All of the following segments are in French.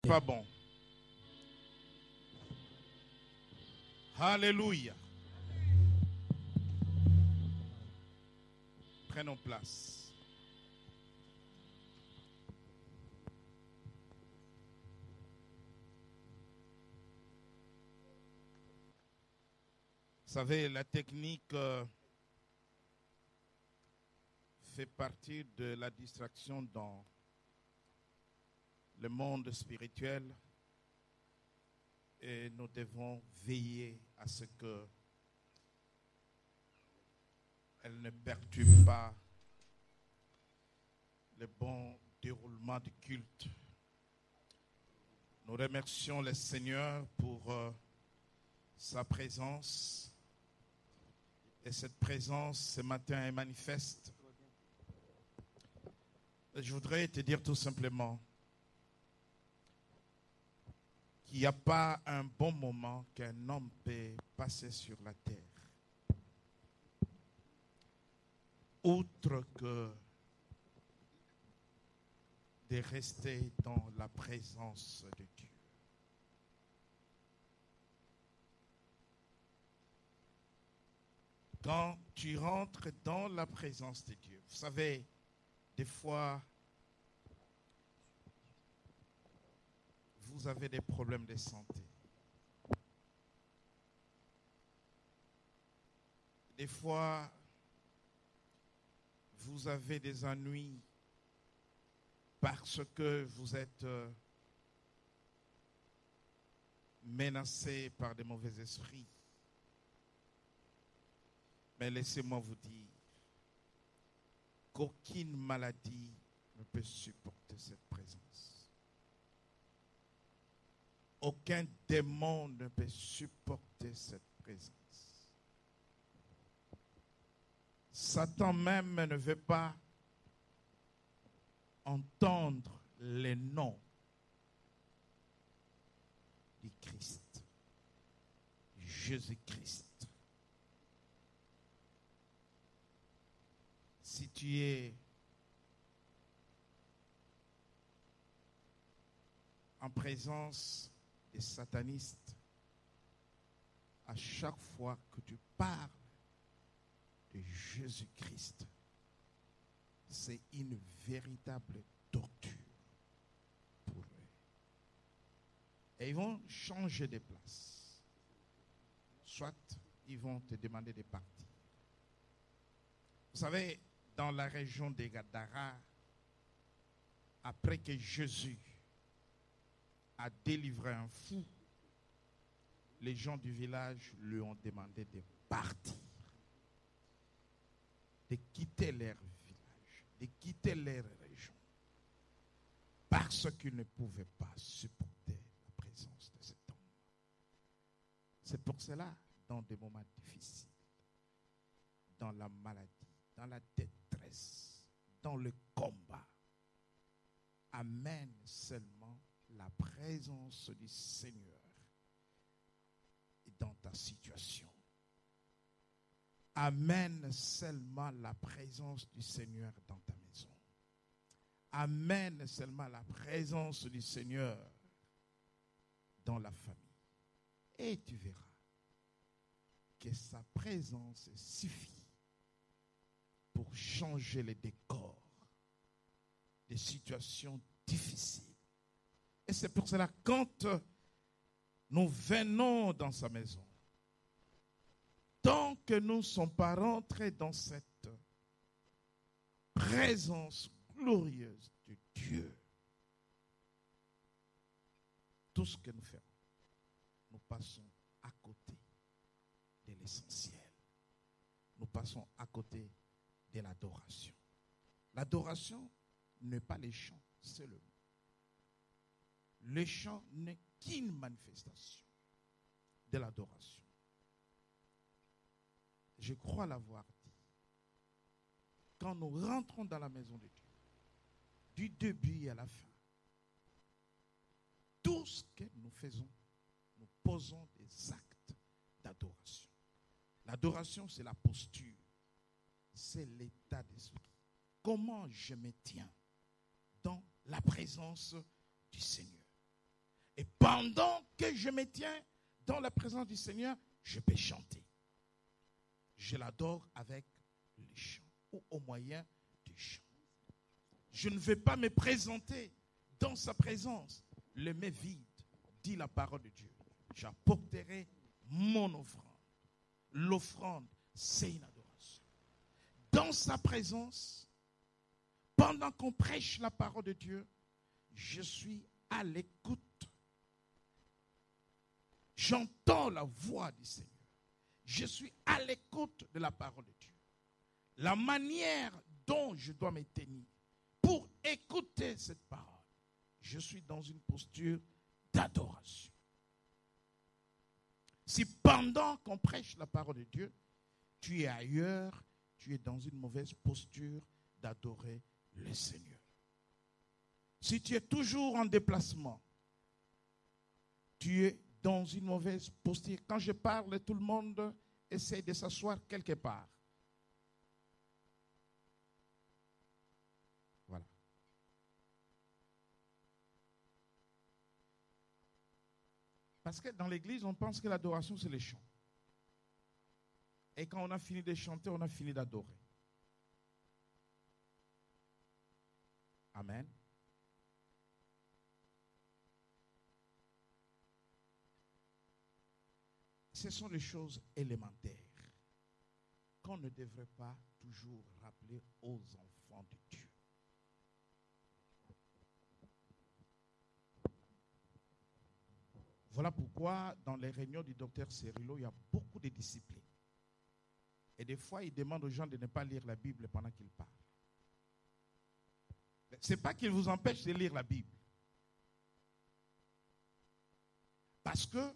Pas bon. Alléluia. Prenons place. Vous savez, la technique fait partie de la distraction dans le monde spirituel et nous devons veiller à ce que elle ne perturbe pas le bon déroulement du culte. Nous remercions le Seigneur pour sa présence et cette présence ce matin est manifeste. Je voudrais te dire tout simplement qu'il n'y a pas un bon moment qu'un homme peut passer sur la terre, outre que de rester dans la présence de Dieu. Quand tu rentres dans la présence de Dieu, vous savez, des fois, vous avez des problèmes de santé. Des fois, vous avez des ennuis parce que vous êtes menacé par des mauvais esprits. Mais laissez-moi vous dire qu'aucune maladie ne peut supporter cette présence. Aucun démon ne peut supporter cette présence. Satan même ne veut pas entendre les noms du Christ, Jésus-Christ. Si tu es en présence des satanistes, à chaque fois que tu parles de Jésus-Christ, c'est une véritable torture pour eux. Et ils vont changer de place. Soit ils vont te demander de partir. Vous savez, dans la région des Gadara, après que Jésus a délivré un fou, les gens du village lui ont demandé de partir, de quitter leur village, de quitter leur région, parce qu'ils ne pouvaient pas supporter la présence de cet homme. C'est pour cela, dans des moments difficiles, dans la maladie, dans la détresse, dans le combat, amène seulement la présence du Seigneur dans ta situation. Amène seulement la présence du Seigneur dans ta maison. Amène seulement la présence du Seigneur dans la famille. Et tu verras que sa présence suffit pour changer les décors des situations difficiles. Et c'est pour cela, quand nous venons dans sa maison, tant que nous ne sommes pas rentrés dans cette présence glorieuse de Dieu, tout ce que nous faisons, nous passons à côté de l'essentiel. Nous passons à côté de l'adoration. L'adoration n'est pas les chants, c'est le mot. Le chant n'est qu'une manifestation de l'adoration. Je crois l'avoir dit. Quand nous rentrons dans la maison de Dieu, du début à la fin, tout ce que nous faisons, nous posons des actes d'adoration. L'adoration, c'est la posture, c'est l'état d'esprit. Comment je me tiens dans la présence du Seigneur. pendant que je me tiens dans la présence du Seigneur, je peux chanter. Je l'adore avec les chants ou au moyen du chant. Je ne vais pas me présenter dans sa présence les mains vides, dit la parole de Dieu. J'apporterai mon offrande. L'offrande, c'est une adoration. Dans sa présence, pendant qu'on prêche la parole de Dieu, je suis à l'écoute. J'entends la voix du Seigneur. Je suis à l'écoute de la parole de Dieu. La manière dont je dois me tenir pour écouter cette parole, je suis dans une posture d'adoration. Si pendant qu'on prêche la parole de Dieu, tu es ailleurs, tu es dans une mauvaise posture d'adorer le Seigneur. Si tu es toujours en déplacement, tu es dans une mauvaise posture. Quand je parle, tout le monde essaie de s'asseoir quelque part. Voilà. Parce que dans l'église, on pense que l'adoration, c'est les chants. Et quand on a fini de chanter, on a fini d'adorer. Amen. Ce sont les choses élémentaires qu'on ne devrait pas toujours rappeler aux enfants de Dieu. Voilà pourquoi dans les réunions du docteur Cerullo, il y a beaucoup de disciplines. Et des fois, il demande aux gens de ne pas lire la Bible pendant qu'ils parlent. Ce n'est pas qu'il vous empêche de lire la Bible. Parce que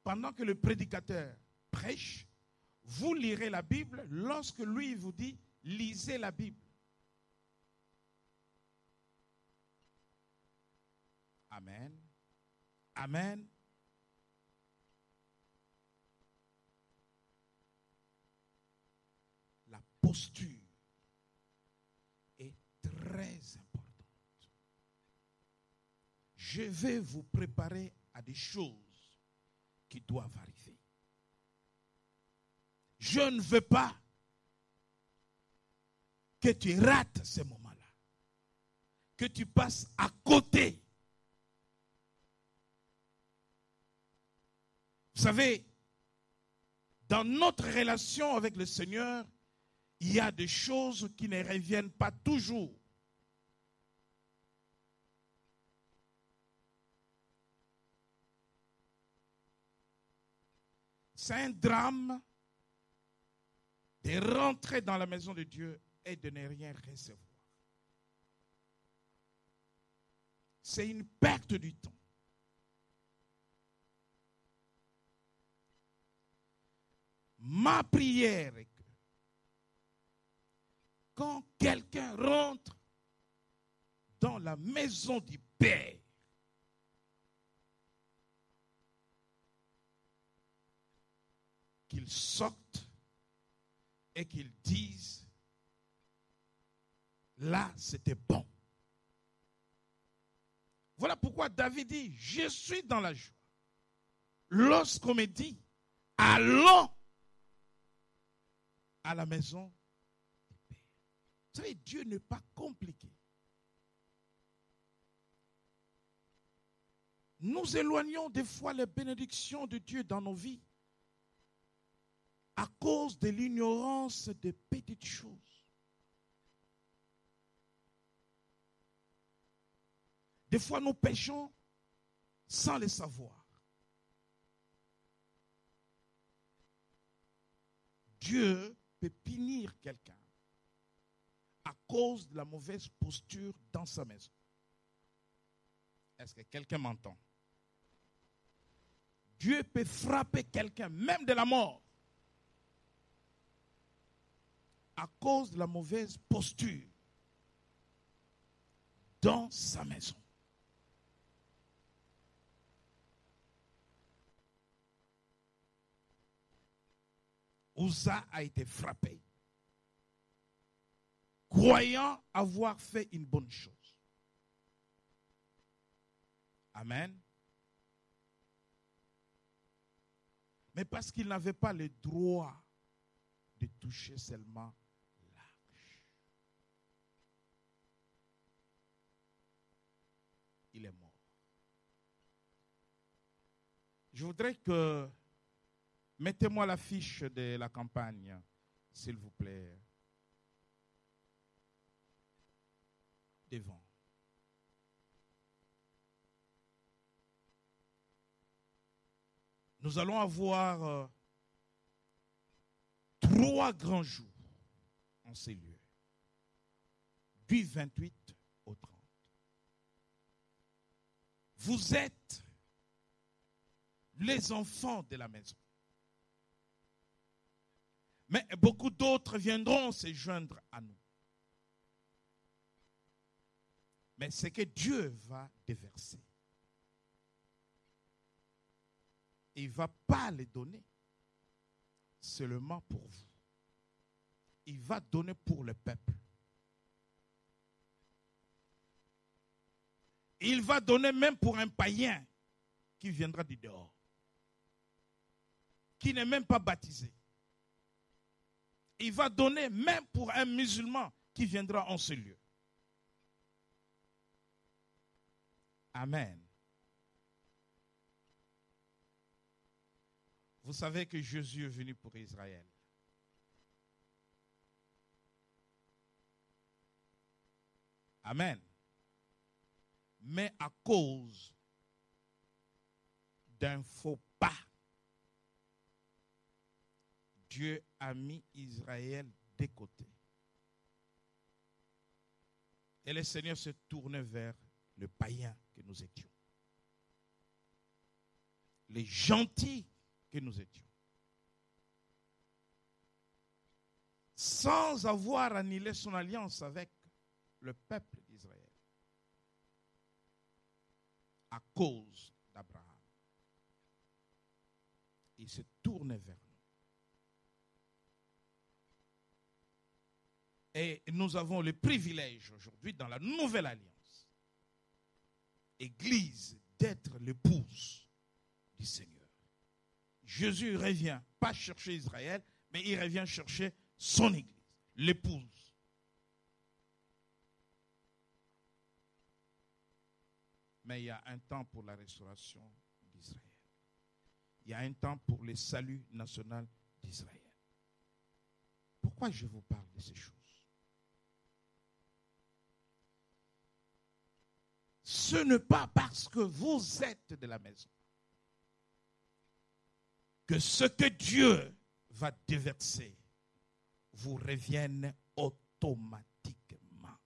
pendant que le prédicateur prêche, vous lirez la Bible lorsque lui vous dit « lisez la Bible ». Amen. Amen. La posture est très importante. Je vais vous préparer à des choses qui doivent arriver. Je ne veux pas que tu rates ce moment-là, que tu passes à côté. Vous savez, dans notre relation avec le Seigneur, il y a des choses qui ne reviennent pas toujours. C'est un drame de rentrer dans la maison de Dieu et de ne rien recevoir. C'est une perte du temps. Ma prière est que quand quelqu'un rentre dans la maison du Père, qu'ils sortent et qu'ils disent, là c'était bon. Voilà pourquoi David dit, je suis dans la joie. Lorsqu'on me dit, allons à la maison du Père. Vous savez, Dieu n'est pas compliqué. Nous éloignons des fois les bénédictions de Dieu dans nos vies à cause de l'ignorance des petites choses. Des fois, nous péchons sans le savoir. Dieu peut punir quelqu'un à cause de la mauvaise posture dans sa maison. Est-ce que quelqu'un m'entend? Dieu peut frapper quelqu'un, même de la mort, à cause de la mauvaise posture dans sa maison. Uza a été frappé, croyant avoir fait une bonne chose. Amen. mais parce qu'il n'avait pas le droit de toucher seulement l'arche. Il est mort. Je voudrais que, mettez-moi l'affiche de la campagne, s'il vous plaît, devant. Nous allons avoir 3 grands jours en ces lieux, du 28 au 30. Vous êtes les enfants de la maison. Mais beaucoup d'autres viendront se joindre à nous. Mais c'est que Dieu va déverser. Il ne va pas les donner seulement pour vous. Il va donner pour le peuple. Il va donner même pour un païen qui viendra du dehors, qui n'est même pas baptisé. Il va donner même pour un musulman qui viendra en ce lieu. Amen. Vous savez que Jésus est venu pour Israël. Amen. Mais à cause d'un faux pas, Dieu a mis Israël de côté. Et le Seigneur se tournait vers le païen que nous étions. Les gentils que nous étions. Sans avoir annulé son alliance avec le peuple d'Israël. À cause d'Abraham. Il se tournait vers nous. Et nous avons le privilège aujourd'hui dans la nouvelle alliance, Église, d'être l'épouse du Seigneur. Jésus revient, pas chercher Israël, mais il revient chercher son Église, l'épouse. Mais il y a un temps pour la restauration d'Israël. Il y a un temps pour le salut national d'Israël. Pourquoi je vous parle de ces choses? Ce n'est pas parce que vous êtes de la maison que ce que Dieu va déverser vous revienne automatiquement.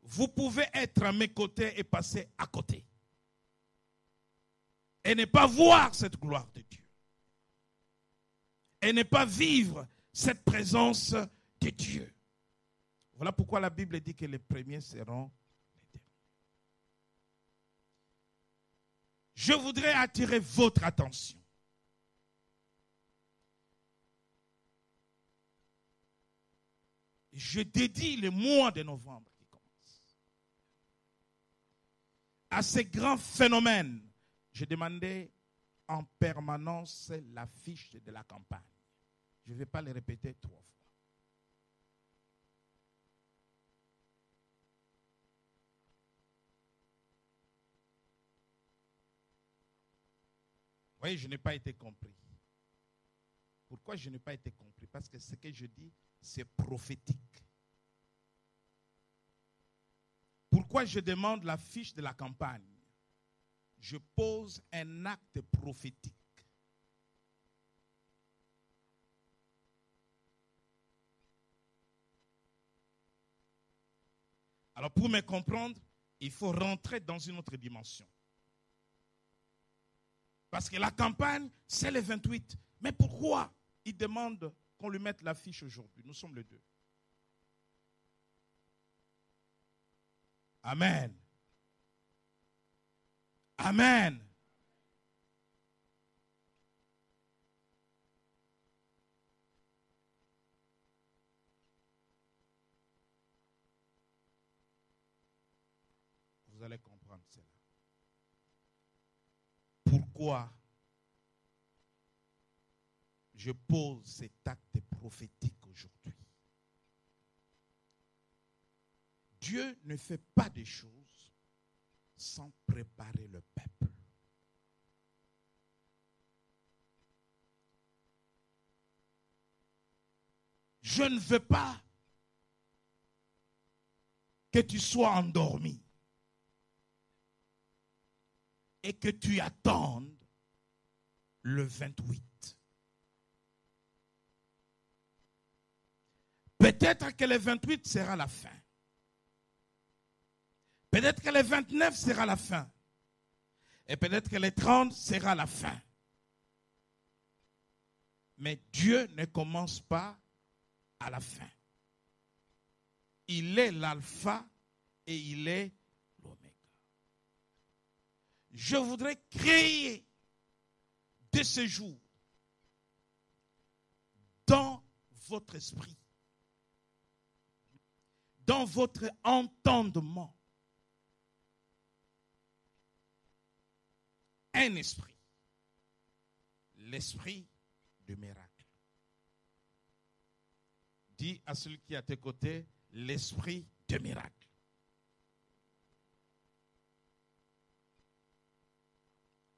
Vous pouvez être à mes côtés et passer à côté. Et ne pas voir cette gloire de Dieu. Et ne pas vivre cette présence de Dieu. Voilà pourquoi la Bible dit que les premiers seront les derniers. Je voudrais attirer votre attention. Je dédie le mois de novembre qui commence à ces grands phénomènes. Je demandais en permanence l'affiche de la campagne. Je ne vais pas le répéter 3 fois. Vous voyez, je n'ai pas été compris. Pourquoi je n'ai pas été compris? Parce que ce que je dis, c'est prophétique. Pourquoi je demande la fiche de la campagne? Je pose un acte prophétique. Alors pour me comprendre, il faut rentrer dans une autre dimension. Parce que la campagne, c'est le 28. Mais pourquoi il demande qu'on lui mette l'affiche aujourd'hui? Nous sommes le 2. Amen. Amen. Vous allez comprendre cela. Pourquoi je pose cet acte prophétique aujourd'hui. Dieu ne fait pas des choses sans préparer le peuple. Je ne veux pas que tu sois endormi et que tu attendes le 28. Peut-être que le 28 sera la fin. Peut-être que le 29 sera la fin. Et peut-être que le 30 sera la fin. Mais Dieu ne commence pas à la fin. Il est l'alpha et il est l'oméga. Je voudrais créer de ce jour dans votre esprit, dans votre entendement, un esprit, l'esprit du miracle. Dis à celui qui est à tes côtés, l'esprit de miracle.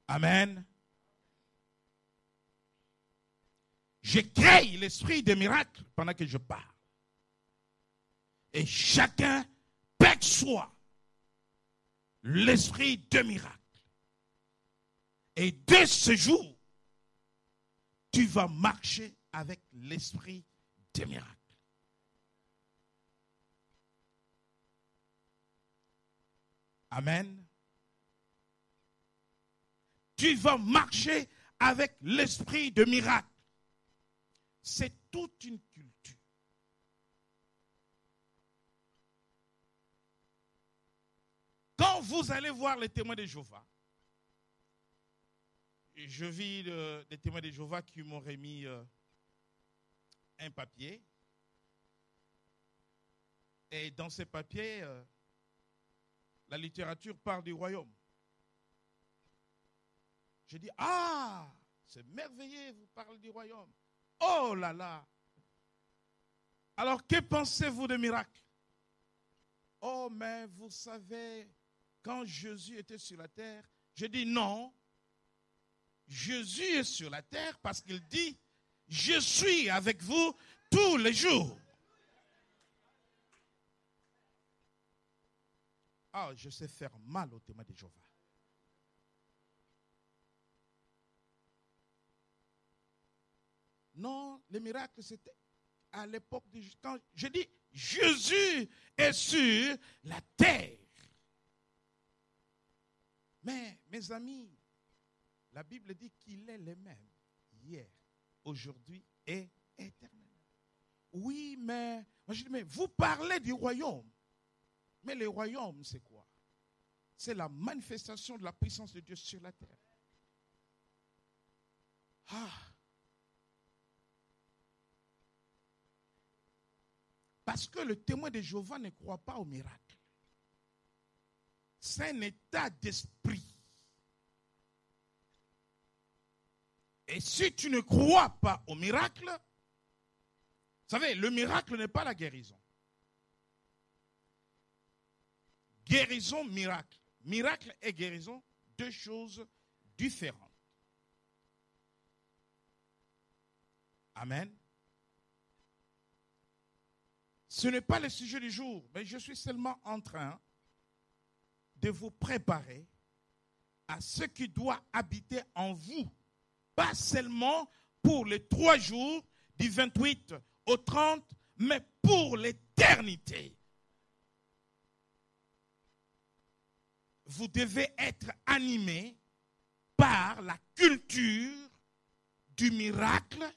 Amen. Je crée l'esprit de miracle pendant que je parle. Et chacun perçoit l'esprit de miracle. Et dès ce jour, tu vas marcher avec l'esprit de miracle. Amen. Tu vas marcher avec l'esprit de miracle. C'est toute une culture. Quand vous allez voir les témoins de Jéhovah, je vis des témoins de Jéhovah qui m'ont remis un papier. Et dans ces papiers, la littérature parle du royaume. Je dis, ah, c'est merveilleux, vous parlez du royaume. Oh là là. Alors, que pensez-vous de miracles? Oh, mais vous savez, quand Jésus était sur la terre, je dis non. Jésus est sur la terre parce qu'il dit, je suis avec vous tous les jours. Ah, je sais faire mal au témoin de Jéhovah. Non, les miracles, c'était à l'époque de Jésus. Quand je dis, Jésus est sur la terre. Mais, mes amis, la Bible dit qu'il est le même hier, aujourd'hui et éternellement. Oui, mais, moi je dis, mais vous parlez du royaume. Mais le royaume, c'est quoi? C'est la manifestation de la puissance de Dieu sur la terre. Ah. Parce que le témoin de Jéhovah ne croit pas au miracle. C'est un état d'esprit. Et si tu ne crois pas au miracle, vous savez, le miracle n'est pas la guérison. Guérison, miracle. Miracle et guérison, deux choses différentes. Amen. Ce n'est pas le sujet du jour, mais je suis seulement en train de vous préparer à ce qui doit habiter en vous. Pas seulement pour les 3 jours du 28 au 30, mais pour l'éternité. Vous devez être animé par la culture du miracle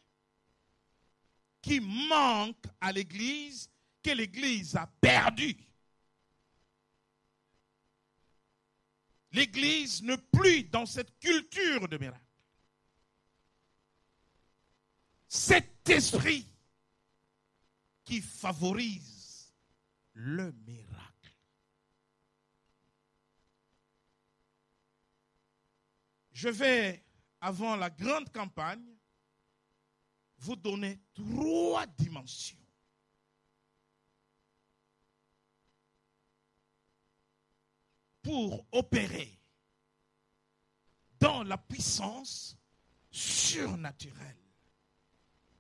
qui manque à l'Église, que l'Église a perdu. L'Église n'est plus dans cette culture de miracle. Cet esprit qui favorise le miracle. Je vais, avant la grande campagne, vous donner 3 dimensions. Pour opérer dans la puissance surnaturelle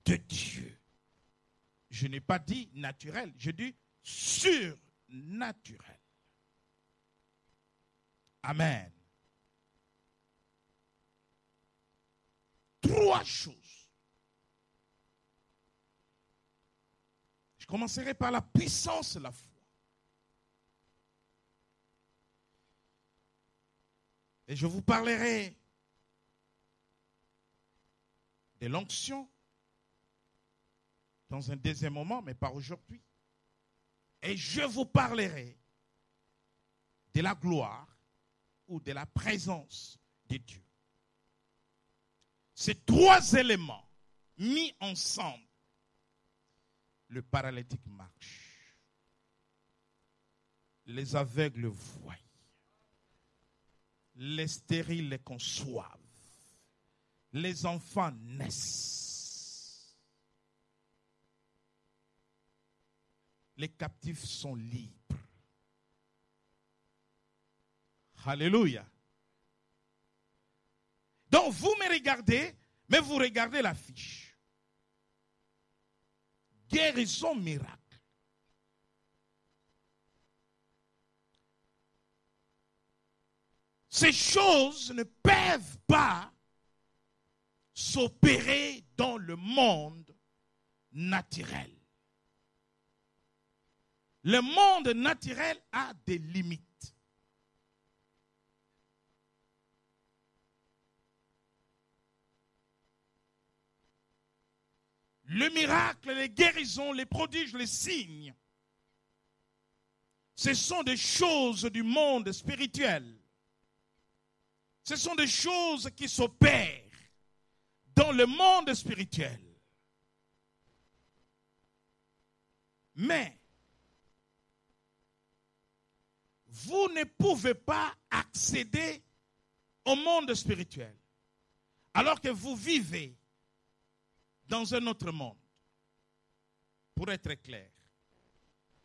de Dieu. Je n'ai pas dit naturel, je dis surnaturel. Amen. 3 choses. Je commencerai par la puissance de la foi. Et je vous parlerai de l'onction dans un deuxième moment, mais pas aujourd'hui. Et je vous parlerai de la gloire ou de la présence de Dieu. Ces 3 éléments mis ensemble, le paralytique marche, les aveugles voient, les stériles les conçoivent, les enfants naissent, les captifs sont libres. Alléluia. Donc vous me regardez, mais vous regardez la fiche. Guérison miracle. Ces choses ne peuvent pas s'opérer dans le monde naturel. Le monde naturel a des limites. Le miracle, les guérisons, les prodiges, les signes, ce sont des choses du monde spirituel. Ce sont des choses qui s'opèrent dans le monde spirituel. Mais vous ne pouvez pas accéder au monde spirituel alors que vous vivez dans un autre monde. Pour être clair,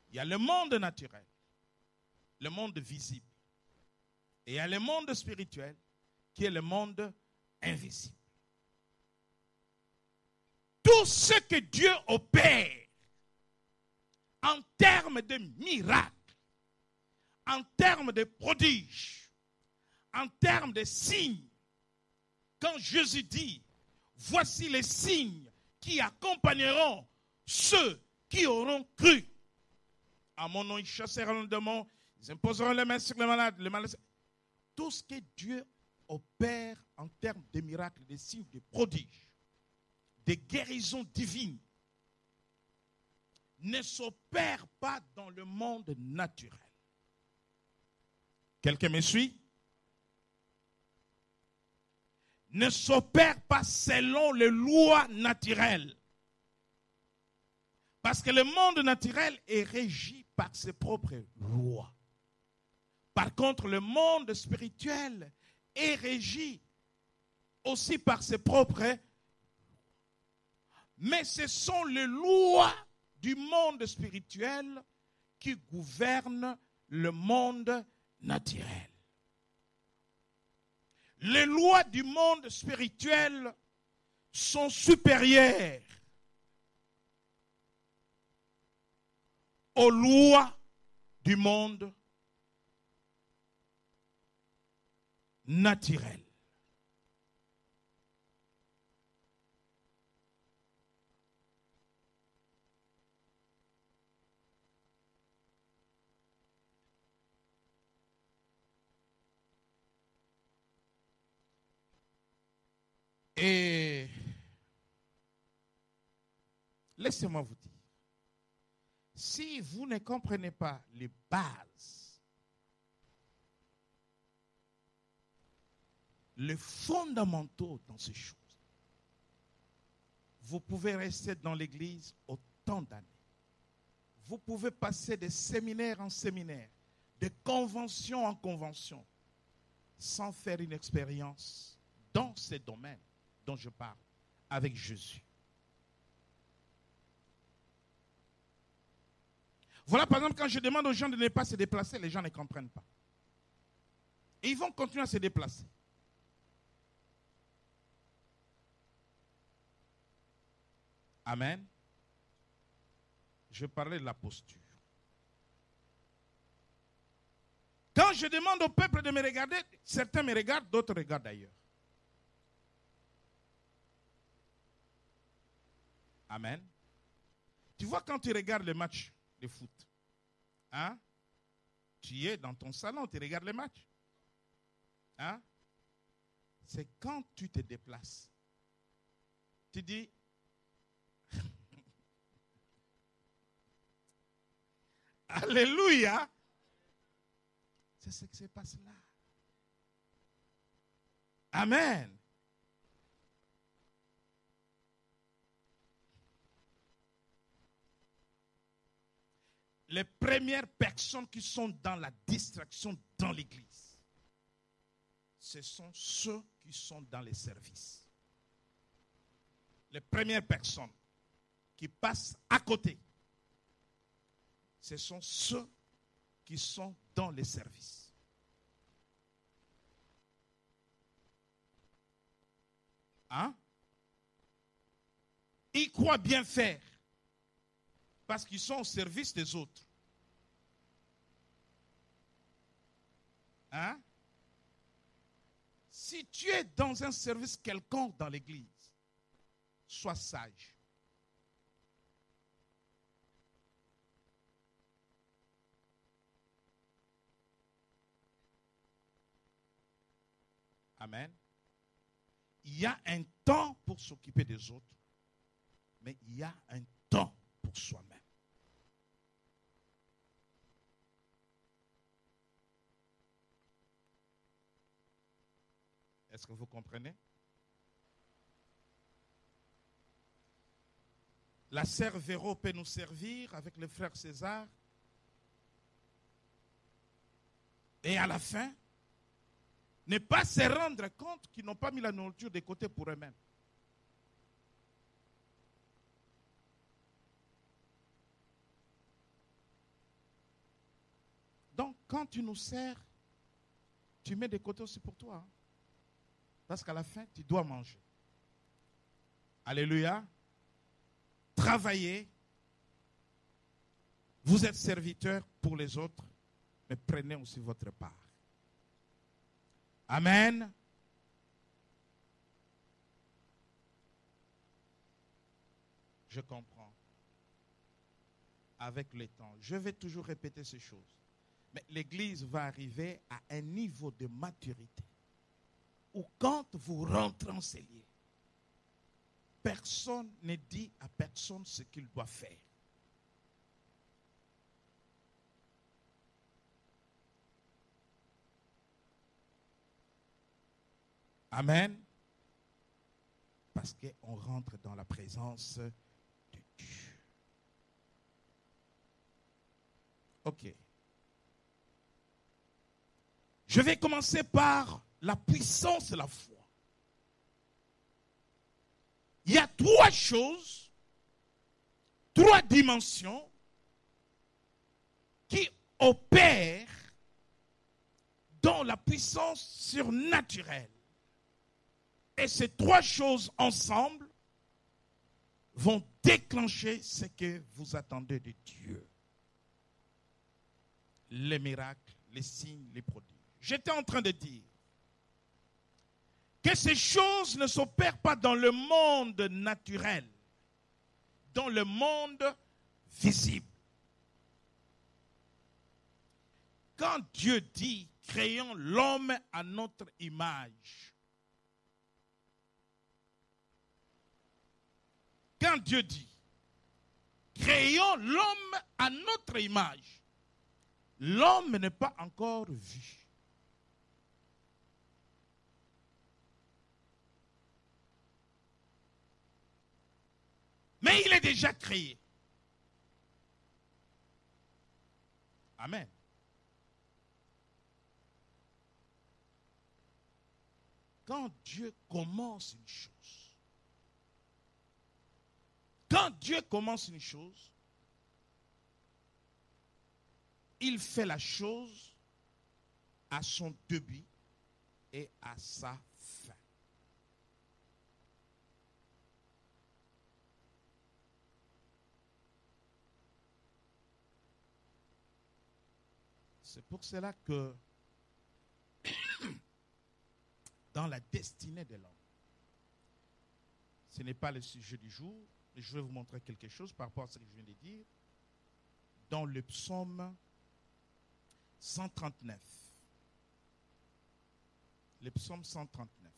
il y a le monde naturel, le monde visible, et il y a le monde spirituel qui est le monde invisible. Tout ce que Dieu opère en termes de miracles, en termes de prodiges, en termes de signes, quand Jésus dit, voici les signes qui accompagneront ceux qui auront cru. À mon nom, ils chasseront le démon, ils imposeront les mains sur les malades, tout ce que Dieu opère en termes de miracles, de signes, de prodiges, de guérisons divines, ne s'opère pas dans le monde naturel. Quelqu'un me suit? Ne s'opère pas selon les lois naturelles. Parce que le monde naturel est régi par ses propres lois. Par contre, le monde spirituel est régi aussi par ses propres lois. Mais ce sont les lois du monde spirituel qui gouvernent le monde naturel. Les lois du monde spirituel sont supérieures aux lois du monde naturel. Et laissez-moi vous dire, si vous ne comprenez pas les bases, les fondamentaux dans ces choses, vous pouvez rester dans l'église autant d'années. Vous pouvez passer de séminaire en séminaire, de convention en convention, sans faire une expérience dans ces domaines dont je parle avec Jésus. Voilà, par exemple, quand je demande aux gens de ne pas se déplacer, les gens ne comprennent pas. Et ils vont continuer à se déplacer. Amen. Je parlais de la posture. Quand je demande au peuple de me regarder, certains me regardent, d'autres regardent ailleurs. Amen. Tu vois, quand tu regardes les matchs de foot, hein, tu es dans ton salon, tu regardes les matchs. Hein? C'est quand tu te déplaces. Tu dis, Alléluia. C'est ce qui se passe là. Amen. Les premières personnes qui sont dans la distraction dans l'église, ce sont ceux qui sont dans les services. Les premières personnes qui passent à côté, ce sont ceux qui sont dans les services. Hein? Ils croient bien faire parce qu'ils sont au service des autres. Hein? Si tu es dans un service quelconque dans l'église, sois sage. Amen. Il y a un temps pour s'occuper des autres, mais il y a un temps pour soi-même. Est-ce que vous comprenez? La sœur Véro peut nous servir avec le frère César. Et à la fin, ne pas se rendre compte qu'ils n'ont pas mis la nourriture de côté pour eux-mêmes. Donc, quand tu nous sers, tu mets de côté aussi pour toi. Hein? Parce qu'à la fin, tu dois manger. Alléluia. Travaillez. Vous êtes serviteurs pour les autres, mais prenez aussi votre part. Amen. Je comprends. Avec le temps, je vais toujours répéter ces choses. Mais l'Église va arriver à un niveau de maturité où quand vous rentrez en ces lieux, personne ne dit à personne ce qu'il doit faire. Amen. Parce qu'on rentre dans la présence de Dieu. Ok. Je vais commencer par la puissance de la foi. Il y a trois choses, trois dimensions qui opèrent dans la puissance surnaturelle. Et ces trois choses ensemble vont déclencher ce que vous attendez de Dieu. Les miracles, les signes, les prodiges. J'étais en train de dire que ces choses ne s'opèrent pas dans le monde naturel, dans le monde visible. Quand Dieu dit « créons l'homme à notre image », quand Dieu dit « créons l'homme à notre image », l'homme n'est pas encore vu. Mais il est déjà créé. Amen. Quand Dieu commence une chose, quand Dieu commence une chose, il fait la chose à son début et à sa fin. C'est pour cela que dans la destinée de l'homme, ce n'est pas le sujet du jour, mais je vais vous montrer quelque chose par rapport à ce que je viens de dire. Dans le psaume 139. Le psaume 139.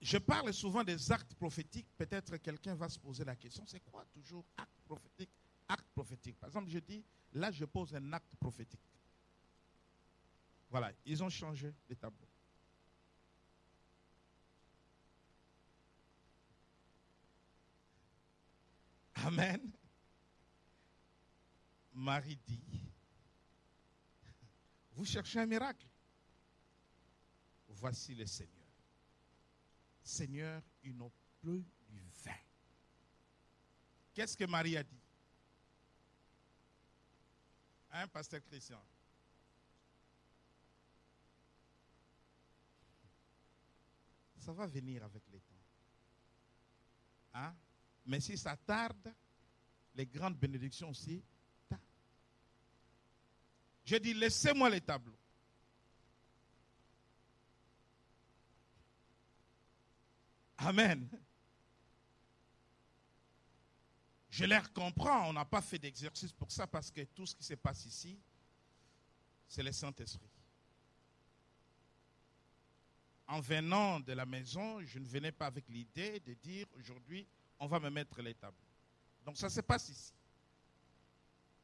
Je parle souvent des actes prophétiques. Peut-être quelqu'un va se poser la question, c'est quoi toujours acte prophétique? Acte prophétique. Par exemple, je dis, là je pose un acte prophétique. Voilà, ils ont changé les tableaux. Amen. Marie dit, vous cherchez un miracle. Voici le Seigneur. Seigneur, il n'a plus du vin. Qu'est-ce que Marie a dit? Hein, pasteur Christian? Ça va venir avec les temps. Hein? Mais si ça tarde, les grandes bénédictions aussi tardent. Je dis, laissez-moi les tableaux. Amen. Je les comprends, on n'a pas fait d'exercice pour ça parce que tout ce qui se passe ici, c'est le Saint-Esprit. En venant de la maison, je ne venais pas avec l'idée de dire aujourd'hui, on va me mettre les tableaux. Donc ça se passe ici.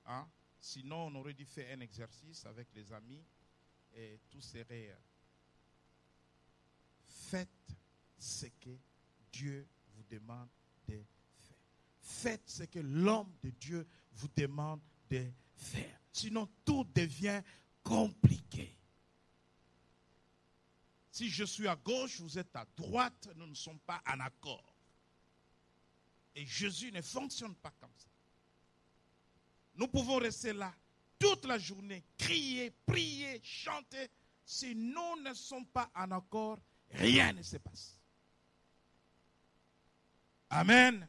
Hein? Sinon, on aurait dû faire un exercice avec les amis et tout serait... Faites ce que Dieu vous demande de faire. Faites ce que l'homme de Dieu vous demande de faire. Sinon, tout devient compliqué. Si je suis à gauche, vous êtes à droite, nous ne sommes pas en accord. Et Jésus ne fonctionne pas comme ça. Nous pouvons rester là toute la journée, crier, prier, chanter. Si nous ne sommes pas en accord, rien ne se passe. Amen.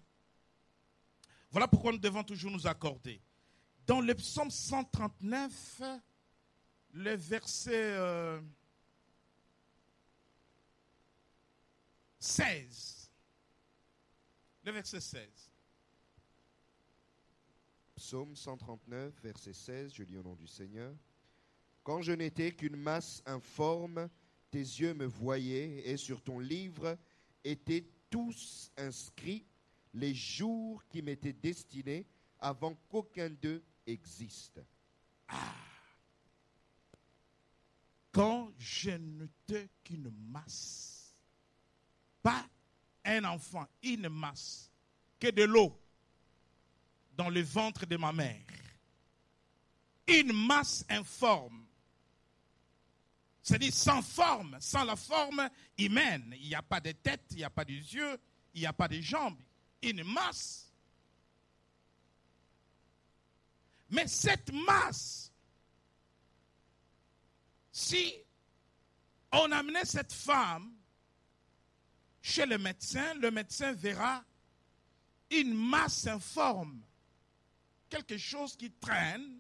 Voilà pourquoi nous devons toujours nous accorder. Dans le psaume 139, le verset 16. Le verset 16. Psaume 139, verset 16, je lis au nom du Seigneur. Quand je n'étais qu'une masse informe, tes yeux me voyaient et sur ton livre étaient tous inscrits les jours qui m'étaient destinés avant qu'aucun d'eux existe. Ah. Quand je n'étais qu'une masse, pas un enfant, une masse, que de l'eau dans le ventre de ma mère. Une masse informe. C'est-à-dire sans forme, sans la forme humaine. Il n'y a pas de tête, il n'y a pas de yeux, il n'y a pas de jambes. Une masse. Mais cette masse, si on amenait cette femme chez le médecin verra une masse informe, quelque chose qui traîne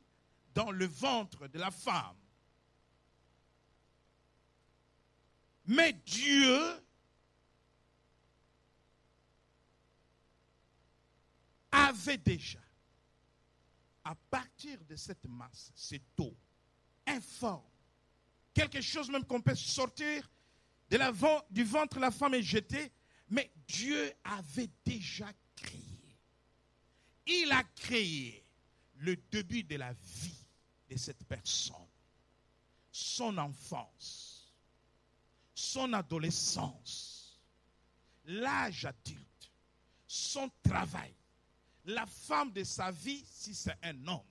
dans le ventre de la femme. Mais Dieu avait déjà, à partir de cette masse, cette eau informe, quelque chose même qu'on peut sortir du ventre de la femme et jeter, mais Dieu avait déjà créé. Il a créé le début de la vie de cette personne, son enfance, son adolescence, l'âge adulte, son travail, la femme de sa vie si c'est un homme,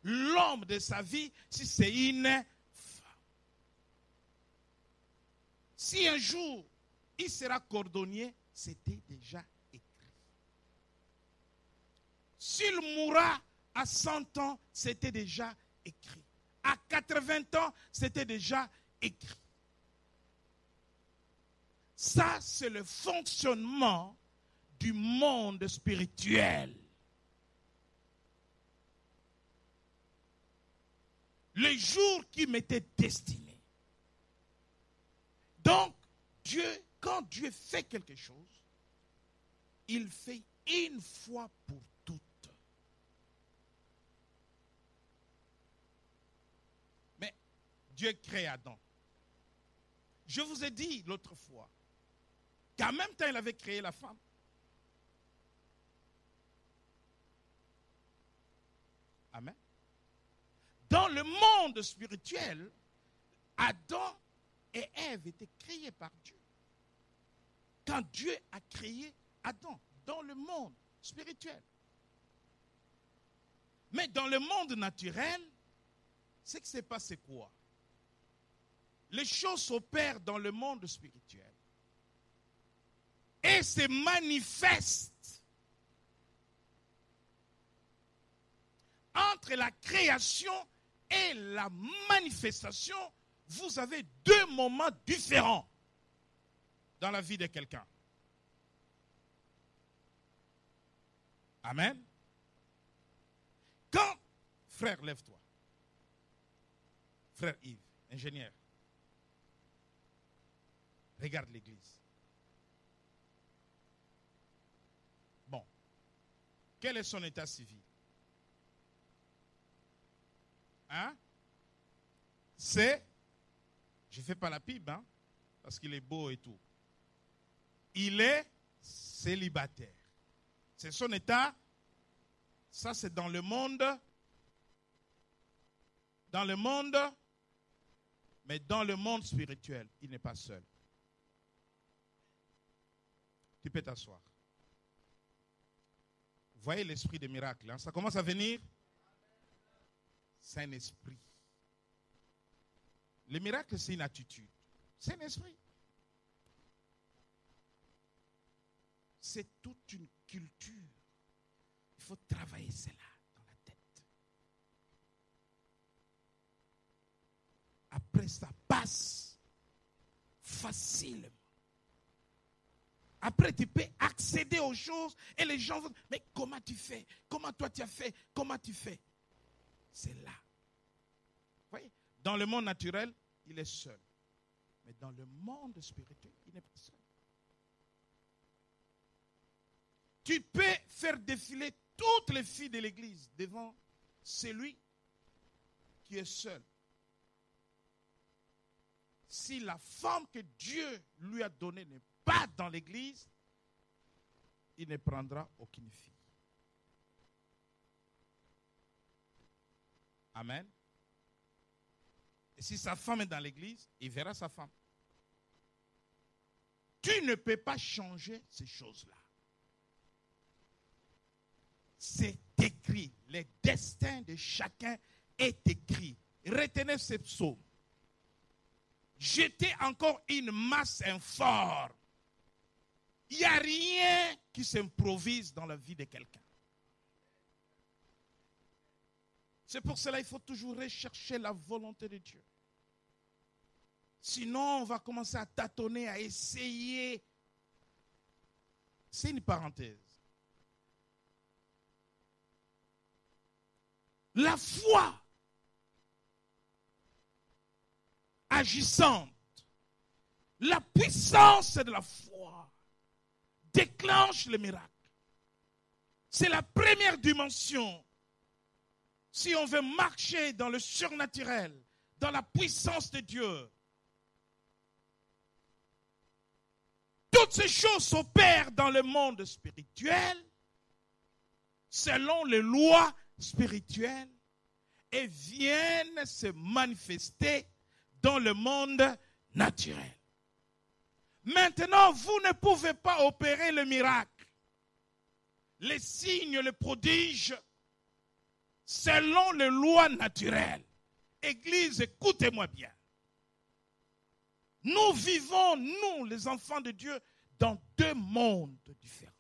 l'homme de sa vie si c'est une femme. Si un jour il sera cordonnier, c'était déjà écrit. S'il mourra à 100 ans, c'était déjà écrit. À 80 ans, c'était déjà écrit. Ça, c'est le fonctionnement du monde spirituel. Le jour qui m'était destiné. Donc, quand Dieu fait quelque chose, il fait une fois pour toutes. Mais Dieu crée Adam. Je vous ai dit l'autre fois qu'en même temps, il avait créé la femme. Amen. Dans le monde spirituel, Adam et Ève étaient créés par Dieu. Quand Dieu a créé Adam, dans le monde spirituel. Mais dans le monde naturel, ce qui s'est passé quoi? Les choses s'opèrent dans le monde spirituel et se manifestent entre la création et la manifestation. Vous avez deux moments différents dans la vie de quelqu'un. Amen. Quand, frère, lève-toi. Frère Yves, ingénieur. Regarde l'église. Bon. Quel est son état civil? Hein? C'est, je ne fais pas la pub, hein, parce qu'il est beau et tout. Il est célibataire. C'est son état. Ça, c'est dans le monde. Dans le monde. Mais dans le monde spirituel, il n'est pas seul. Tu peux t'asseoir. Vous voyez l'esprit des miracles, hein? Ça commence à venir. C'est un esprit. Le miracle, c'est une attitude. C'est un esprit. C'est toute une culture. Il faut travailler cela dans la tête. Après, ça passe facilement. Après, tu peux accéder aux choses et les gens vont dire, mais comment tu fais? Comment toi tu as fait? Comment tu fais? C'est là. Vous voyez? Dans le monde naturel, il est seul. Mais dans le monde spirituel, il n'est pas seul. Tu peux faire défiler toutes les filles de l'église devant celui qui est seul. Si la femme que Dieu lui a donnée n'est pas dans l'église, il ne prendra aucune fille. Amen. Et si sa femme est dans l'église, il verra sa femme. Tu ne peux pas changer ces choses-là. C'est écrit. Le destin de chacun est écrit. Retenez ce psaume. J'étais encore une masse informe. Il n'y a rien qui s'improvise dans la vie de quelqu'un. C'est pour cela qu'il faut toujours rechercher la volonté de Dieu. Sinon, on va commencer à tâtonner, à essayer. C'est une parenthèse. La foi agissante, la puissance de la foi déclenche le miracle. C'est la première dimension. Si on veut marcher dans le surnaturel, dans la puissance de Dieu, toutes ces choses s'opèrent dans le monde spirituel selon les lois spirituelles et viennent se manifester dans le monde naturel. Maintenant, vous ne pouvez pas opérer le miracle, les signes, les prodiges, selon les lois naturelles. Église, écoutez-moi bien. Nous vivons, nous, les enfants de Dieu, dans deux mondes différents.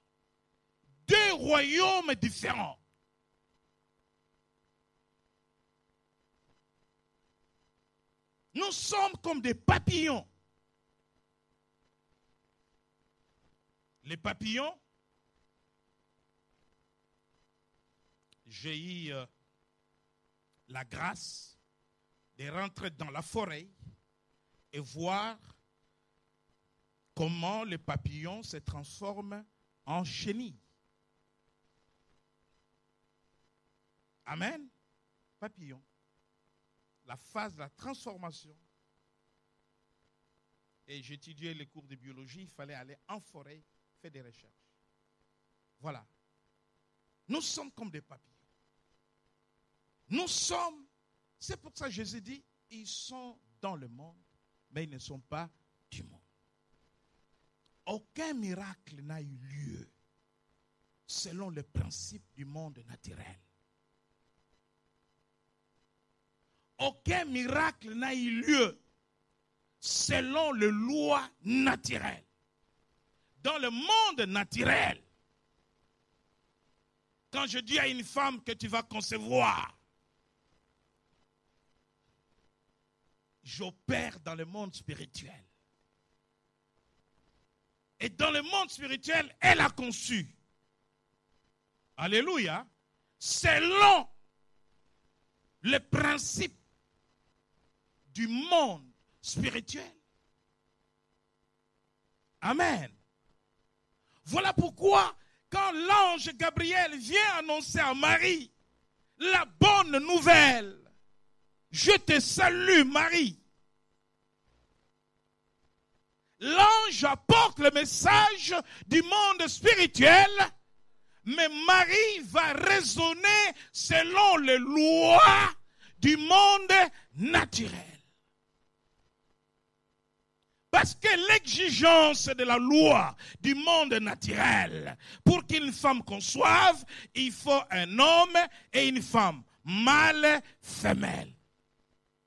Deux royaumes différents. Nous sommes comme des papillons. Les papillons, j'ai eu la grâce de rentrer dans la forêt et voir comment les papillons se transforment en chenilles. Amen. Papillons. La phase de la transformation. Et j'étudiais les cours de biologie, il fallait aller en forêt, faire des recherches. Voilà. Nous sommes comme des papillons. Nous sommes, c'est pour ça que Jésus dit, ils sont dans le monde, mais ils ne sont pas du monde. Aucun miracle n'a eu lieu selon le principe du monde naturel. Aucun miracle n'a eu lieu selon les lois naturelles. Dans le monde naturel, quand je dis à une femme que tu vas concevoir, j'opère dans le monde spirituel. Et dans le monde spirituel, elle a conçu. Alléluia. Selon le principe du monde spirituel. Amen. Voilà pourquoi, quand l'ange Gabriel vient annoncer à Marie la bonne nouvelle, je te salue Marie. L'ange apporte le message du monde spirituel, mais Marie va raisonner selon les lois du monde naturel. Parce que l'exigence de la loi du monde naturel, pour qu'une femme conçoive, il faut un homme et une femme, mâle, femelle.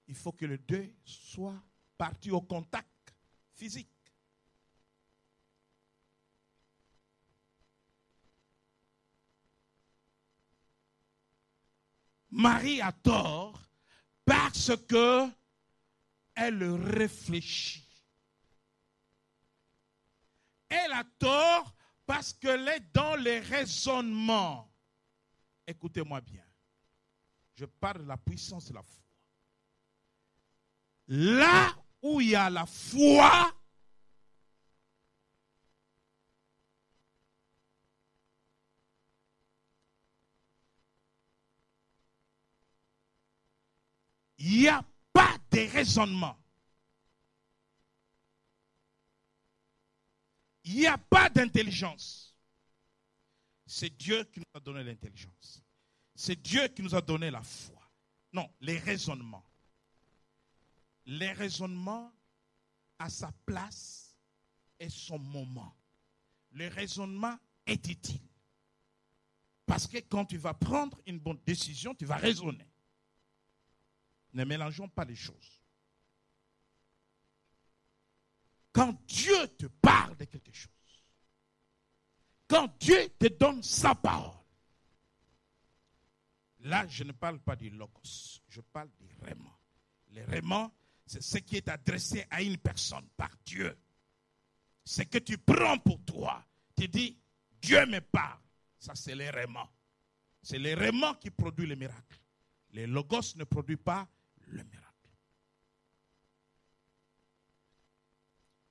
Il faut que les deux soient partis au contact physique. Marie a tort parce que elle réfléchit. Elle a tort parce qu'elle est dans les raisonnements. Écoutez-moi bien. Je parle de la puissance de la foi. Là où il y a la foi, il n'y a pas de raisonnement. Il n'y a pas d'intelligence. C'est Dieu qui nous a donné l'intelligence. C'est Dieu qui nous a donné la foi. Non, les raisonnements. Les raisonnements à sa place et son moment. Le raisonnement est utile. Parce que quand tu vas prendre une bonne décision, tu vas raisonner. Ne mélangeons pas les choses. Quand Dieu te parle de quelque chose, quand Dieu te donne sa parole, là, je ne parle pas du logos, je parle du réma. Le réma, c'est ce qui est adressé à une personne par Dieu. C'est que tu prends pour toi. Tu dis, Dieu me parle. Ça, c'est le réma. C'est le réma qui produit le miracle. Le logos ne produit pas le miracle.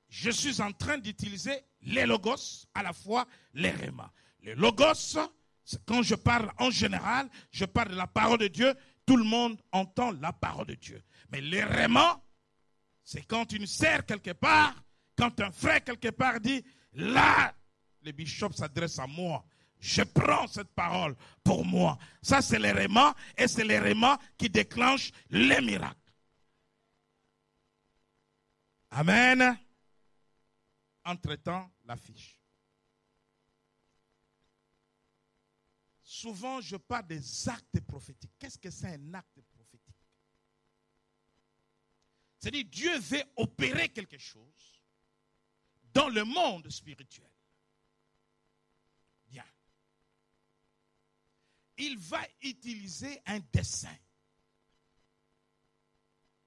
Je suis en train d'utiliser les logos, à la fois les réma. Les logos, c'est quand je parle en général, je parle de la parole de Dieu, tout le monde entend la parole de Dieu. Mais les réma, c'est quand une sœur quelque part, quand un frère quelque part dit, là, le bishop s'adresse à moi. Je prends cette parole pour moi. Ça, c'est les réma, et c'est les réma qui déclenchent les miracles. Amen. Entre-temps, l'affiche. Souvent, je parle des actes prophétiques. Qu'est-ce que c'est un acte prophétique? C'est-à-dire Dieu veut opérer quelque chose dans le monde spirituel. Bien. Il va utiliser un dessin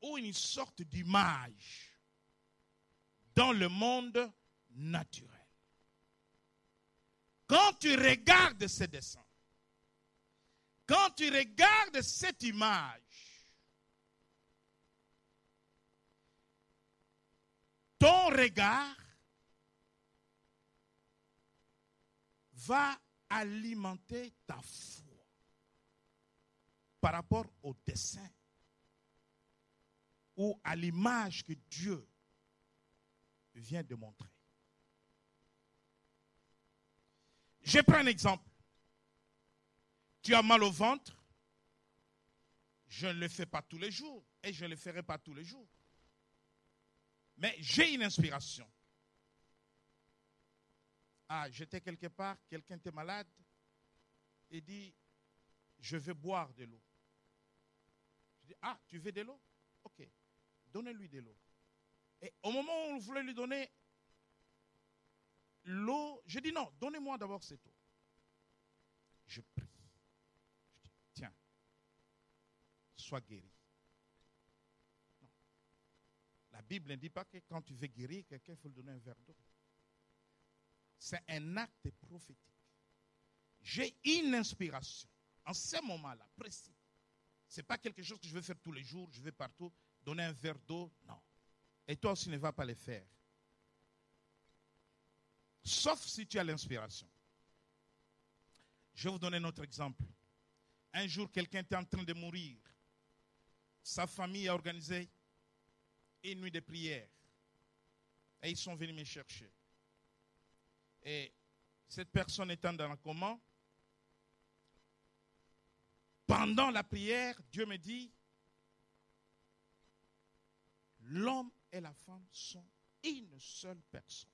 ou une sorte d'image dans le monde naturel. Quand tu regardes ce dessin, quand tu regardes cette image, ton regard va alimenter ta foi par rapport au dessin ou à l'image que Dieu vient de montrer. Je prends un exemple. Tu as mal au ventre. Je ne le fais pas tous les jours et je ne le ferai pas tous les jours. Mais j'ai une inspiration. Ah, j'étais quelque part, quelqu'un était malade et dit, je veux boire de l'eau. Je dis, ah, tu veux de l'eau? Ok, donnez-lui de l'eau. Et au moment où on voulait lui donner l'eau, je dis non, donnez-moi d'abord cette eau. Je prie. Je dis, tiens, sois guéri. Non. La Bible ne dit pas que quand tu veux guérir quelqu'un, il faut lui donner un verre d'eau. C'est un acte prophétique. J'ai une inspiration. En ce moment-là, précis. Ce n'est pas quelque chose que je vais faire tous les jours, je vais partout donner un verre d'eau. Non. Et toi aussi ne vas pas le faire. Sauf si tu as l'inspiration. Je vais vous donner un autre exemple. Un jour, quelqu'un était en train de mourir. Sa famille a organisé une nuit de prière. Et ils sont venus me chercher. Et cette personne étant dans le coma, pendant la prière, Dieu me dit, l'homme et la femme sont une seule personne.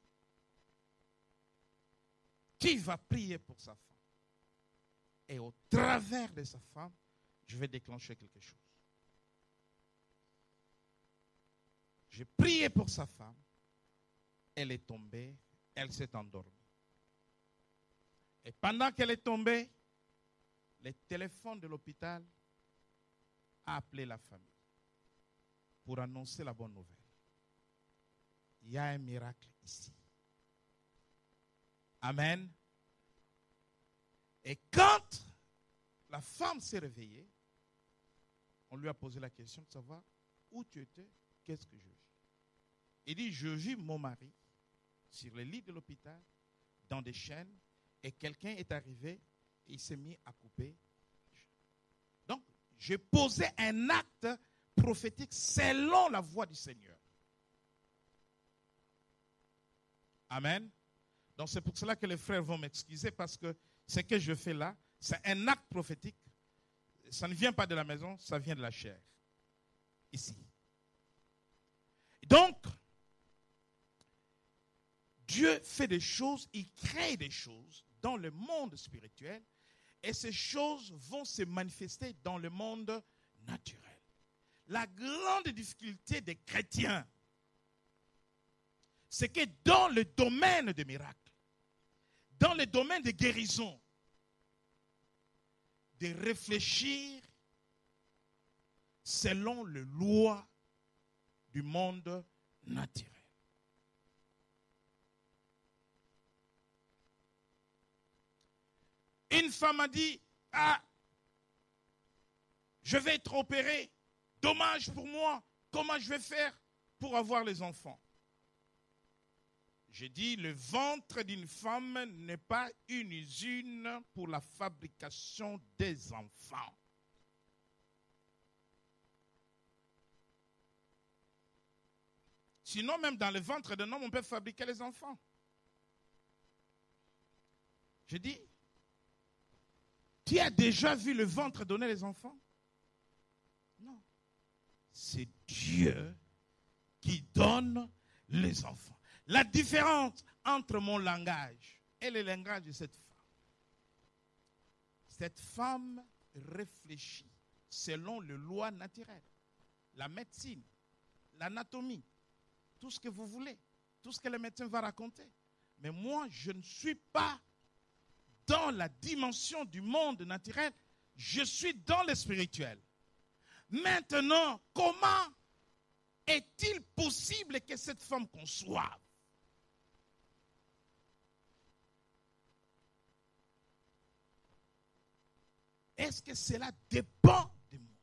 Qui va prier pour sa femme? Et au travers de sa femme, je vais déclencher quelque chose. J'ai prié pour sa femme. Elle est tombée. Elle s'est endormie. Et pendant qu'elle est tombée, le téléphone de l'hôpital a appelé la famille pour annoncer la bonne nouvelle. Il y a un miracle ici. Amen. Et quand la femme s'est réveillée, on lui a posé la question de savoir où tu étais, qu'est-ce que je vis. Il dit, je vis mon mari sur le lit de l'hôpital, dans des chaînes, et quelqu'un est arrivé et il s'est mis à couper. Donc, j'ai posé un acte prophétique selon la voix du Seigneur. Amen. Donc, c'est pour cela que les frères vont m'excuser parce que ce que je fais là, c'est un acte prophétique. Ça ne vient pas de la maison, ça vient de la chair. Ici. Donc, Dieu fait des choses, il crée des choses dans le monde spirituel et ces choses vont se manifester dans le monde naturel. La grande difficulté des chrétiens, c'est que dans le domaine des miracles, dans le domaine des guérisons, de réfléchir selon les lois du monde naturel. Une femme a dit, ah, je vais être opérée, dommage pour moi, comment je vais faire pour avoir les enfants? J'ai dit, le ventre d'une femme n'est pas une usine pour la fabrication des enfants. Sinon, même dans le ventre d'un homme, on peut fabriquer les enfants. J'ai dit, tu as déjà vu le ventre donner les enfants? Non. C'est Dieu qui donne les enfants. La différence entre mon langage et le langage de cette femme réfléchit selon les lois naturelles, la médecine, l'anatomie, tout ce que vous voulez, tout ce que le médecin va raconter. Mais moi, je ne suis pas dans la dimension du monde naturel, je suis dans le spirituel. Maintenant, comment est-il possible que cette femme conçoive? Est-ce que cela dépend de moi?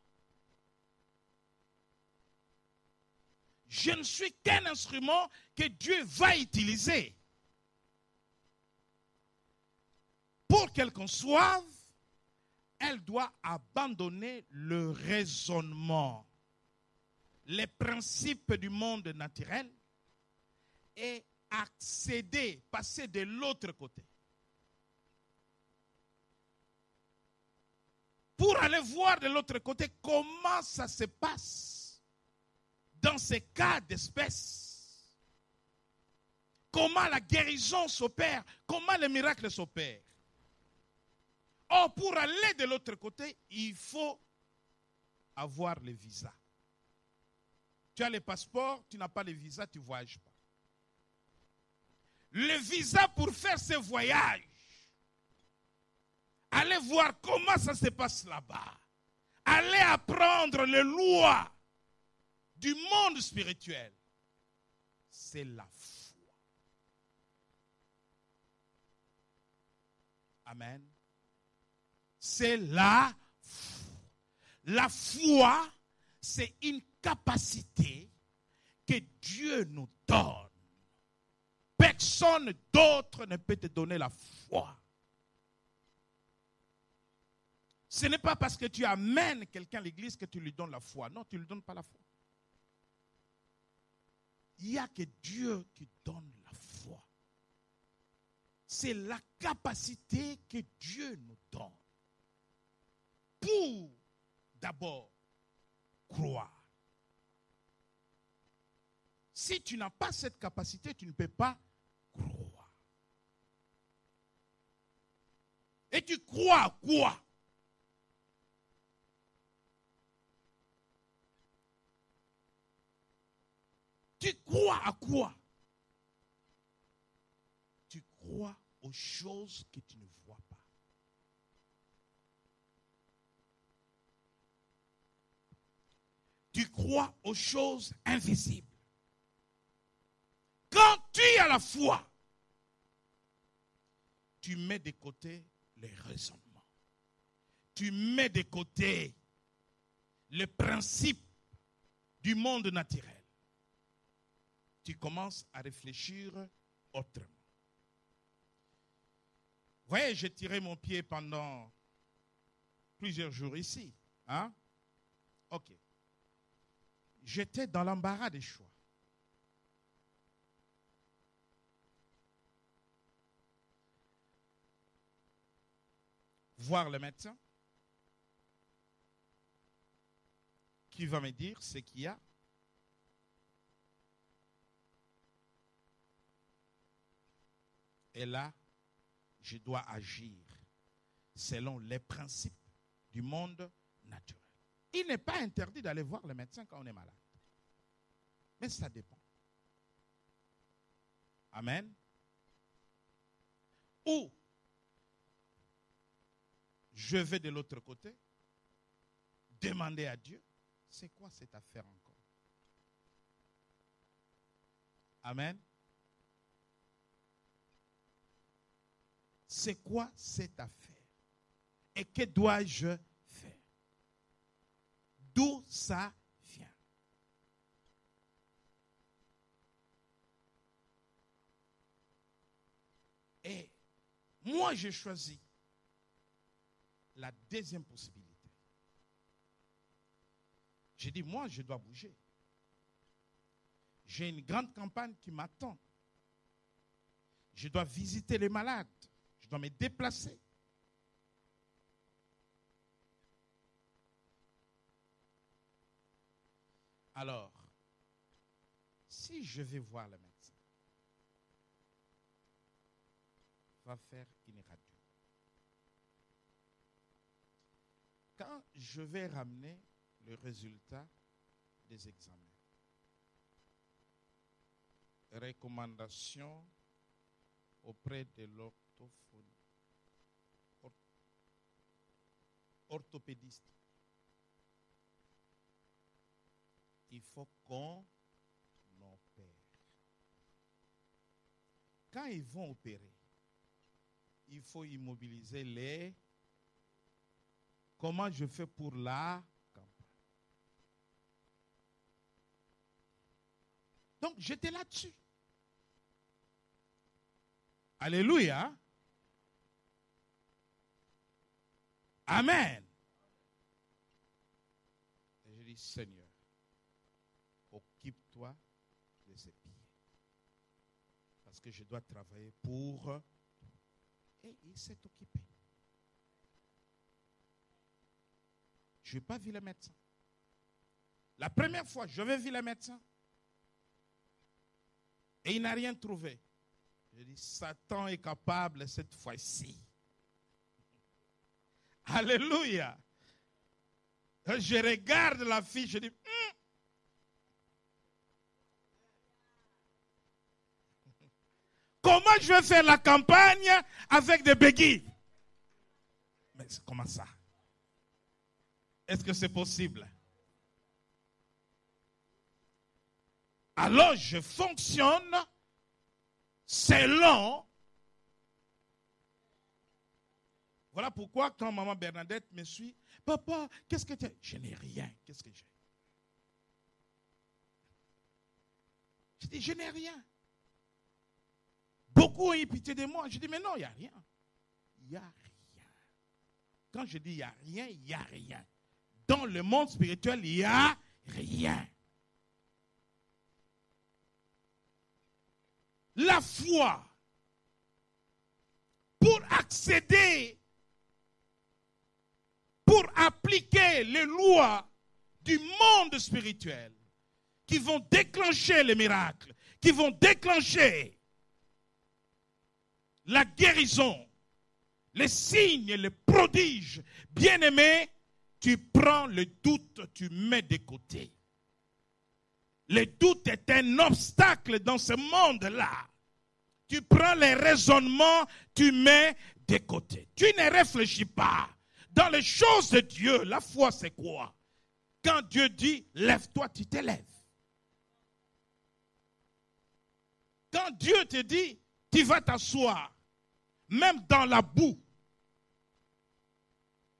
Je ne suis qu'un instrument que Dieu va utiliser pour qu'elle conçoive. Elle doit abandonner le raisonnement, les principes du monde naturel et accéder, passer de l'autre côté. Pour aller voir de l'autre côté comment ça se passe dans ces cas d'espèce. Comment la guérison s'opère, comment le miracle s'opère. Or, pour aller de l'autre côté, il faut avoir le visa. Tu as le passeport, tu n'as pas le visa, tu ne voyages pas. Le visa pour faire ce voyage. Allez voir comment ça se passe là-bas. Allez apprendre les lois du monde spirituel. C'est la foi. Amen. C'est la foi. La foi, c'est une capacité que Dieu nous donne. Personne d'autre ne peut te donner la foi. Ce n'est pas parce que tu amènes quelqu'un à l'église que tu lui donnes la foi. Non, tu ne lui donnes pas la foi. Il n'y a que Dieu qui donne la foi. C'est la capacité que Dieu nous donne. Pour d'abord croire. Si tu n'as pas cette capacité, tu ne peux pas croire. Et tu crois à quoi? Tu crois à quoi? Tu crois aux choses que tu ne vois pas. Tu crois aux choses invisibles. Quand tu as la foi, tu mets de côté les raisonnements. Tu mets de côté les principes du monde naturel. Tu commences à réfléchir autrement. Vous voyez, j'ai tiré mon pied pendant plusieurs jours ici. Hein? Ok. J'étais dans l'embarras des choix. Voir le médecin qui va me dire ce qu'il y a. Et là, je dois agir selon les principes du monde naturel. Il n'est pas interdit d'aller voir le médecin quand on est malade. Mais ça dépend. Amen. Ou je vais de l'autre côté, demander à Dieu, c'est quoi cette affaire encore? Amen. C'est quoi cette affaire? Et que dois-je faire? D'où ça vient? Et moi, j'ai choisi la deuxième possibilité. J'ai dit, moi, je dois bouger. J'ai une grande campagne qui m'attend. Je dois visiter les malades. Je dois me déplacer. Alors, si je vais voir le médecin, va faire une radio. Quand je vais ramener le résultat des examens, recommandations auprès de orthopédiste. Il faut qu'on opère. Quand ils vont opérer, il faut immobiliser les... Comment je fais pour la campagne? Donc, j'étais là-dessus. Alléluia. Amen. Et je dis, Seigneur, occupe-toi de ces pieds. Parce que je dois travailler pour... Et il s'est occupé. Je n'ai pas vu le médecin. La première fois, j'avais vu le médecin. Et il n'a rien trouvé. Je dis, Satan est capable cette fois-ci. Alléluia. Je regarde la fille, je dis, comment je vais faire la campagne avec des béquilles? Mais comment ça? Est-ce que c'est possible? Alors je fonctionne selon. Voilà pourquoi quand maman Bernadette me suit, papa, qu'est-ce que tu as? Je n'ai rien. Qu'est-ce que j'ai? Je dis, je n'ai rien. Beaucoup ont eu pitié de moi. Je dis, mais non, il n'y a rien. Il n'y a rien. Quand je dis il n'y a rien, il n'y a rien. Dans le monde spirituel, il n'y a rien. La foi, pour accéder, pour appliquer les lois du monde spirituel qui vont déclencher les miracles, qui vont déclencher la guérison, les signes, les prodiges, bien-aimés, tu prends le doute, tu mets de côté. Le doute est un obstacle dans ce monde-là. Tu prends les raisonnements, tu mets de côté. Tu ne réfléchis pas. Dans les choses de Dieu, la foi c'est quoi? Quand Dieu dit, lève-toi, tu te lèves. Quand Dieu te dit, tu vas t'asseoir, même dans la boue,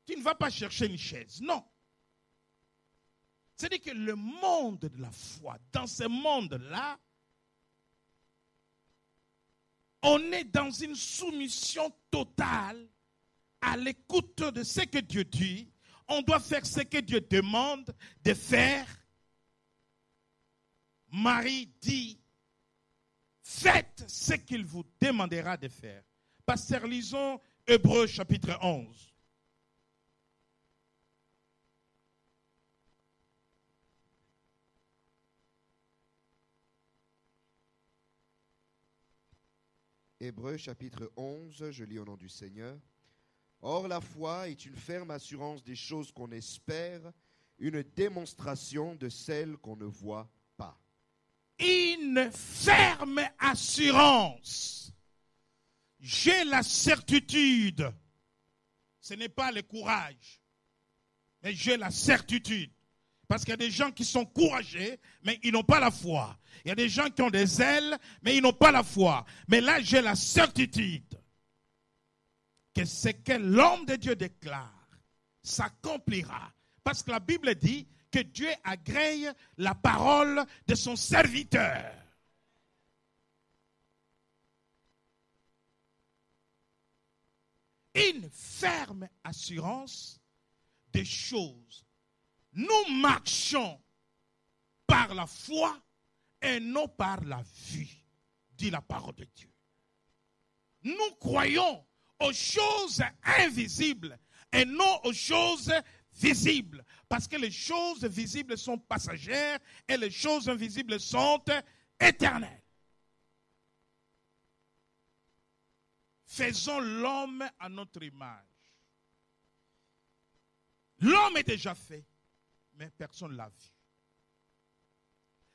tu ne vas pas chercher une chaise, non. C'est-à-dire que le monde de la foi, dans ce monde-là, on est dans une soumission totale à l'écoute de ce que Dieu dit. On doit faire ce que Dieu demande de faire. Marie dit, faites ce qu'il vous demandera de faire. Pasteur, lisons Hébreux chapitre 11. Hébreux chapitre 11, je lis au nom du Seigneur. Or la foi est une ferme assurance des choses qu'on espère, une démonstration de celles qu'on ne voit pas. Une ferme assurance. J'ai la certitude. Ce n'est pas le courage, mais j'ai la certitude. Parce qu'il y a des gens qui sont courageux, mais ils n'ont pas la foi. Il y a des gens qui ont des ailes, mais ils n'ont pas la foi. Mais là, j'ai la certitude que ce que l'homme de Dieu déclare s'accomplira. Parce que la Bible dit que Dieu agrée la parole de son serviteur. Une ferme assurance des choses. Nous marchons par la foi et non par la vue, dit la parole de Dieu. Nous croyons aux choses invisibles et non aux choses visibles. Parce que les choses visibles sont passagères et les choses invisibles sont éternelles. Faisons l'homme à notre image. L'homme est déjà fait, mais personne ne l'a vu.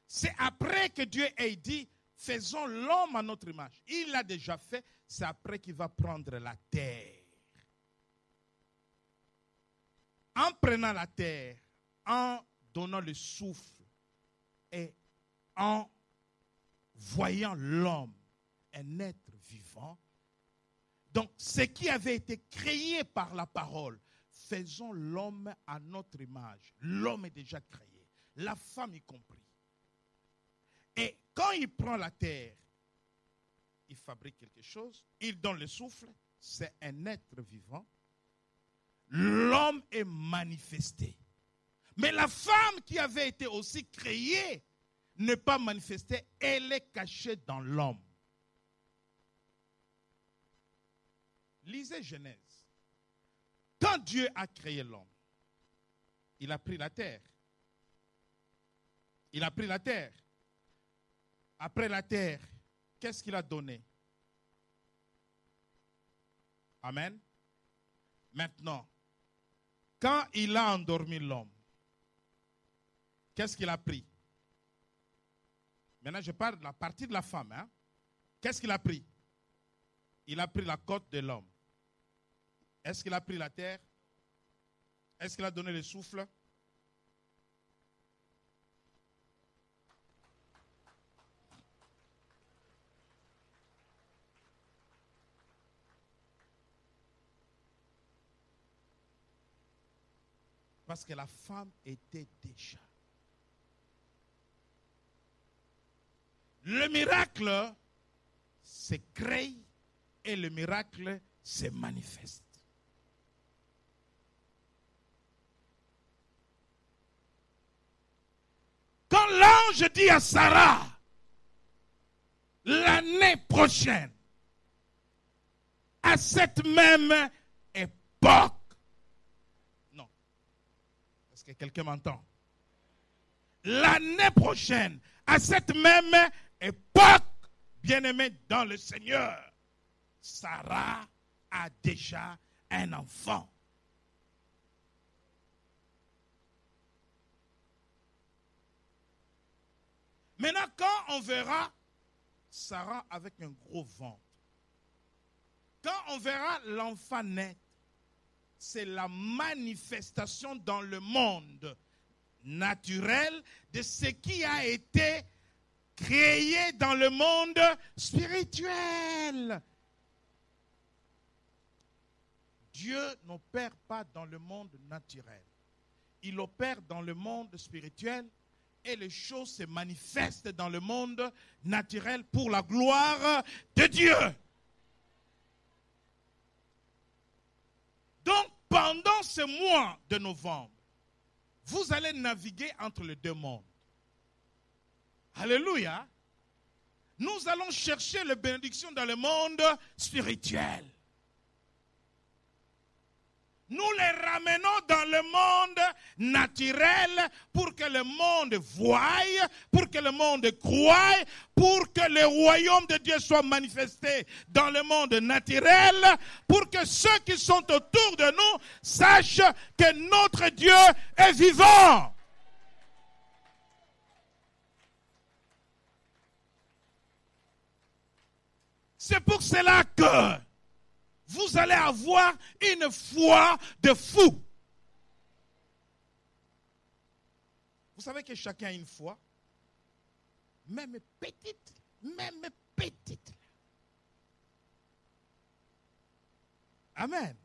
C'est après que Dieu ait dit, faisons l'homme à notre image. Il l'a déjà fait, c'est après qu'il va prendre la terre. En prenant la terre, en donnant le souffle et en voyant l'homme, un être vivant, donc ce qui avait été créé par la parole, faisons l'homme à notre image. L'homme est déjà créé, la femme y compris. Et quand il prend la terre, il fabrique quelque chose, il donne le souffle, c'est un être vivant. L'homme est manifesté. Mais la femme qui avait été aussi créée n'est pas manifestée, elle est cachée dans l'homme. Lisez Genèse. Quand Dieu a créé l'homme, il a pris la terre. Il a pris la terre. Après la terre, qu'est-ce qu'il a donné? Amen. Maintenant, quand il a endormi l'homme, qu'est-ce qu'il a pris? Maintenant, je parle de la partie de la femme. Hein? Qu'est-ce qu'il a pris? Il a pris la côte de l'homme. Est-ce qu'il a pris la terre? Est-ce qu'il a donné le souffle? Parce que la femme était déjà. Le miracle se crée et le miracle se manifeste. Quand l'ange dit à Sarah, l'année prochaine, à cette même époque, non, est-ce que quelqu'un m'entend? L'année prochaine, à cette même époque, bien-aimé dans le Seigneur, Sarah a déjà un enfant. Maintenant, quand on verra Sarah avec un gros ventre, quand on verra l'enfant naître, c'est la manifestation dans le monde naturel de ce qui a été créé dans le monde spirituel. Dieu n'opère pas dans le monde naturel. Il opère dans le monde spirituel et les choses se manifestent dans le monde naturel pour la gloire de Dieu. Donc, pendant ce mois de novembre, vous allez naviguer entre les deux mondes. Alléluia. Nous allons chercher les bénédictions dans le monde spirituel. Nous les ramenons dans le monde naturel pour que le monde voie, pour que le monde croie, pour que le royaume de Dieu soit manifesté dans le monde naturel, pour que ceux qui sont autour de nous sachent que notre Dieu est vivant. C'est pour cela que vous allez avoir une foi de fou. Vous savez que chacun a une foi, même petite, même petite. Amen.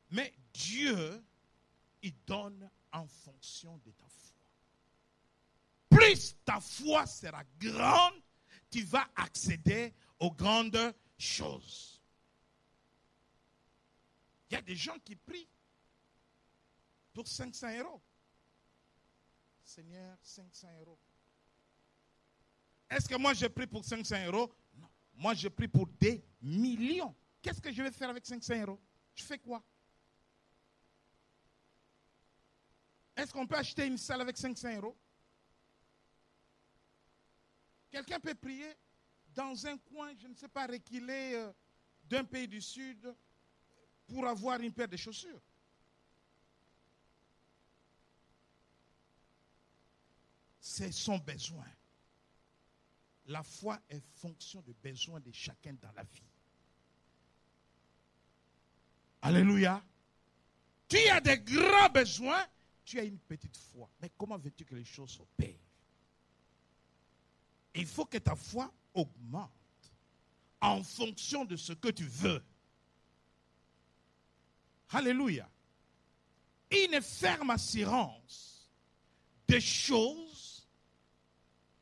Mais Dieu, il donne en fonction de ta foi. Plus ta foi sera grande, tu vas accéder aux grandes choses. Il y a des gens qui prient pour 500 €. Seigneur, 500 €. Est-ce que moi je prie pour 500 €? Non. Moi je prie pour des millions. Qu'est-ce que je vais faire avec 500 €? Je fais quoi? Est-ce qu'on peut acheter une salle avec 500 €? Quelqu'un peut prier dans un coin, je ne sais pas, reculé d'un pays du Sud pour avoir une paire de chaussures. C'est son besoin. La foi est fonction des besoins de chacun dans la vie. Alléluia. Tu as des grands besoins, tu as une petite foi. Mais comment veux-tu que les choses s'opèrent? Il faut que ta foi augmente en fonction de ce que tu veux. Alléluia. Une ferme assurance des choses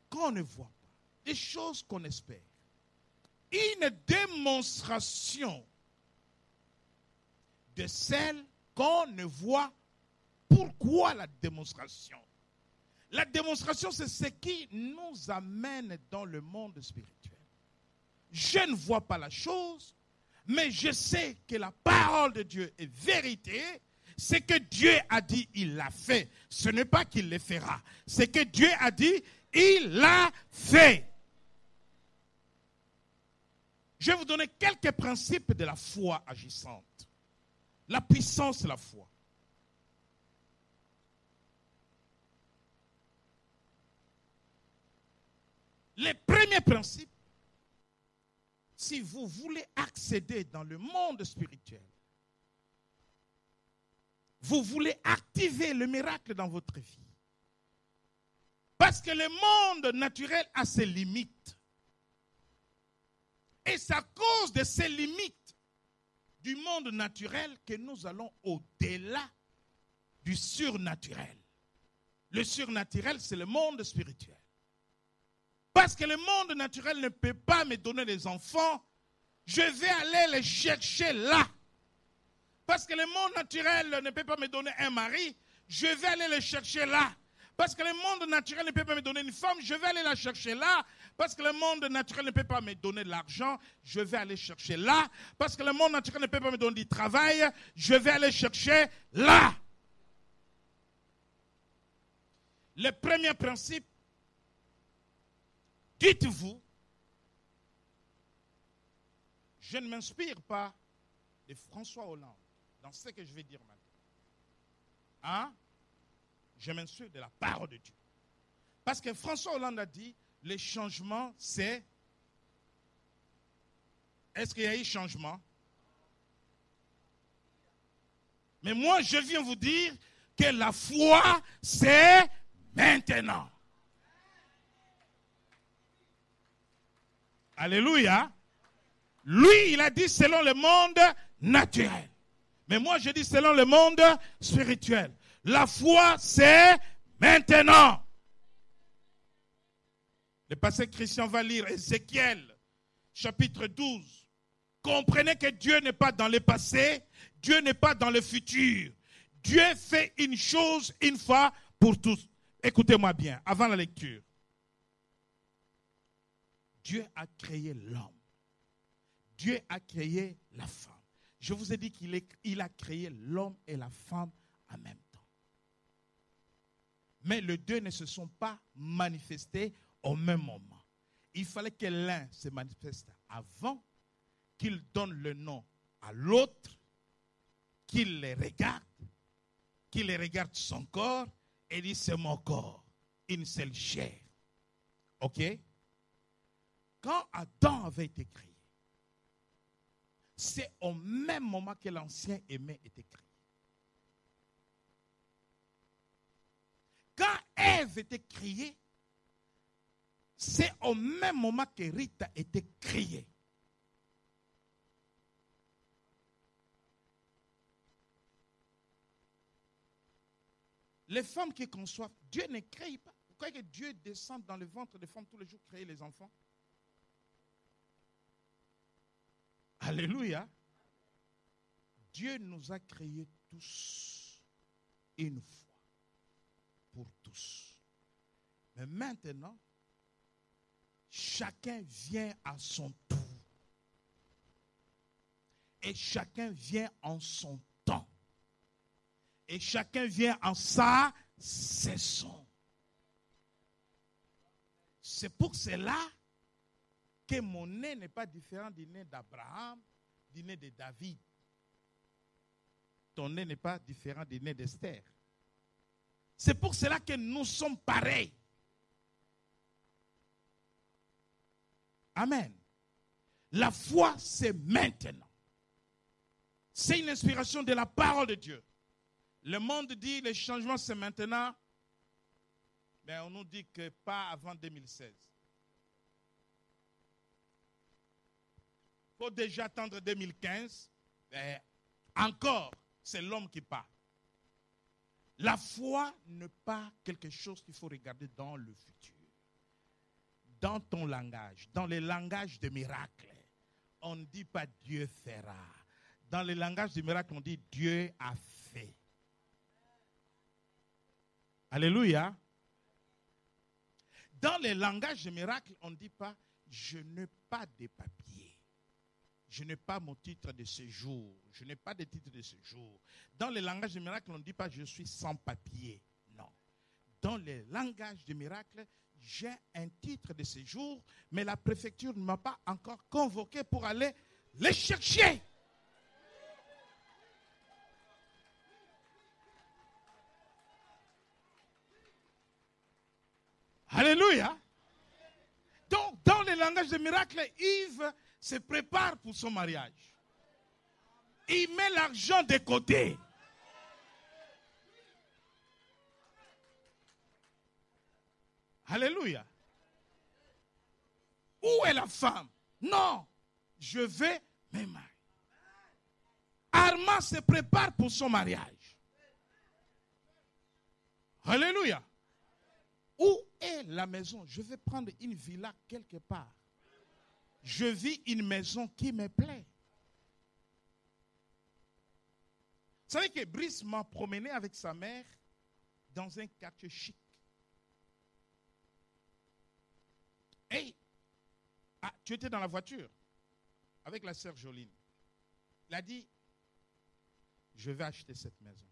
qu'on ne voit pas, des choses qu'on espère. Une démonstration de celles qu'on ne voit pas. Pourquoi la démonstration? La démonstration, c'est ce qui nous amène dans le monde spirituel. Je ne vois pas la chose, mais je sais que la parole de Dieu est vérité. Ce que Dieu a dit, il l'a fait. Ce n'est pas qu'il le fera. Ce que Dieu a dit, il l'a fait. Je vais vous donner quelques principes de la foi agissante. La puissance de la foi. Les premiers principes, si vous voulez accéder dans le monde spirituel, vous voulez activer le miracle dans votre vie. Parce que le monde naturel a ses limites. Et c'est à cause de ces limites du monde naturel que nous allons au-delà du surnaturel. Le surnaturel, c'est le monde spirituel. Parce que le monde naturel ne peut pas me donner des enfants, je vais aller les chercher là. Parce que le monde naturel ne peut pas me donner un mari, je vais aller les chercher là. Parce que le monde naturel ne peut pas me donner une femme, je vais aller la chercher là. Parce que le monde naturel ne peut pas me donner de l'argent, je vais aller chercher là. Parce que le monde naturel ne peut pas me donner du travail, je vais aller chercher là. Le premier principe, dites-vous, je ne m'inspire pas de François Hollande dans ce que je vais dire maintenant. Hein? Je m'inspire de la parole de Dieu. Parce que François Hollande a dit, le changement, c'est... Est-ce qu'il y a eu changement? Mais moi, je viens vous dire que la foi, c'est maintenant. Alléluia. Lui, il a dit selon le monde naturel. Mais moi, je dis selon le monde spirituel. La foi, c'est maintenant. Le pasteur Christian va lire Ézéchiel, chapitre 12. Comprenez que Dieu n'est pas dans le passé, Dieu n'est pas dans le futur. Dieu fait une chose une fois pour tous. Écoutez-moi bien, avant la lecture. Dieu a créé l'homme. Dieu a créé la femme. Je vous ai dit qu'il a créé l'homme et la femme en même temps. Mais les deux ne se sont pas manifestés au même moment. Il fallait que l'un se manifeste avant, qu'il donne le nom à l'autre, qu'il les regarde son corps et dit c'est mon corps, une seule chair. Ok? Quand Adam avait été créé, c'est au même moment que l'ancien aimé était créé. Quand Ève était créée, c'est au même moment que Rita était créée. Les femmes qui conçoivent, Dieu ne crée pas. Vous croyez que Dieu descend dans le ventre des femmes tous les jours créer les enfants? Alléluia. Dieu nous a créés tous une fois pour tous. Mais maintenant, chacun vient à son tour. Et chacun vient en son temps. Et chacun vient en sa saison. C'est pour cela que mon nez n'est pas différent du nez d'Abraham, du nez de David. Ton nez n'est pas différent du nez d'Esther. C'est pour cela que nous sommes pareils. Amen. La foi, c'est maintenant. C'est une inspiration de la parole de Dieu. Le monde dit le changement, c'est maintenant. Mais on nous dit que pas avant 2016. Il faut déjà attendre 2015. Mais encore, c'est l'homme qui parle. La foi n'est pas quelque chose qu'il faut regarder dans le futur. Dans ton langage, dans les langages de miracles, on ne dit pas Dieu fera. Dans les langages de miracles, on dit Dieu a fait. Alléluia. Dans les langages de miracles, on ne dit pas je n'ai pas de papier. Je n'ai pas mon titre de séjour. Je n'ai pas de titre de séjour. Dans les langages de miracles, on ne dit pas je suis sans papier. Non. Dans les langages de miracles, j'ai un titre de séjour, mais la préfecture ne m'a pas encore convoqué pour aller les chercher. Alléluia. Donc, dans les langages de miracles, Yves se prépare pour son mariage. Il met l'argent de côté. Alléluia. Où est la femme? Non, je vais me marier. Armand se prépare pour son mariage. Alléluia. Où est la maison? Je vais prendre une villa quelque part. Je vis une maison qui me plaît. Vous savez que Brice m'a promené avec sa mère dans un quartier chic. Hey, tu étais dans la voiture avec la sœur Joline. Il a dit, je vais acheter cette maison.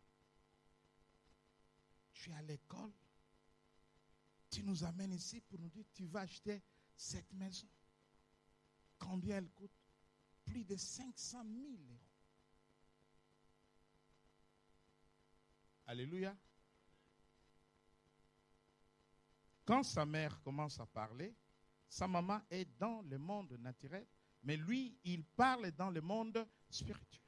Je suis à l'école. Tu nous amènes ici pour nous dire, tu vas acheter cette maison. Combien elle coûte? Plus de 500 000 €. Alléluia. Quand sa mère commence à parler, sa maman est dans le monde naturel, mais lui, il parle dans le monde spirituel.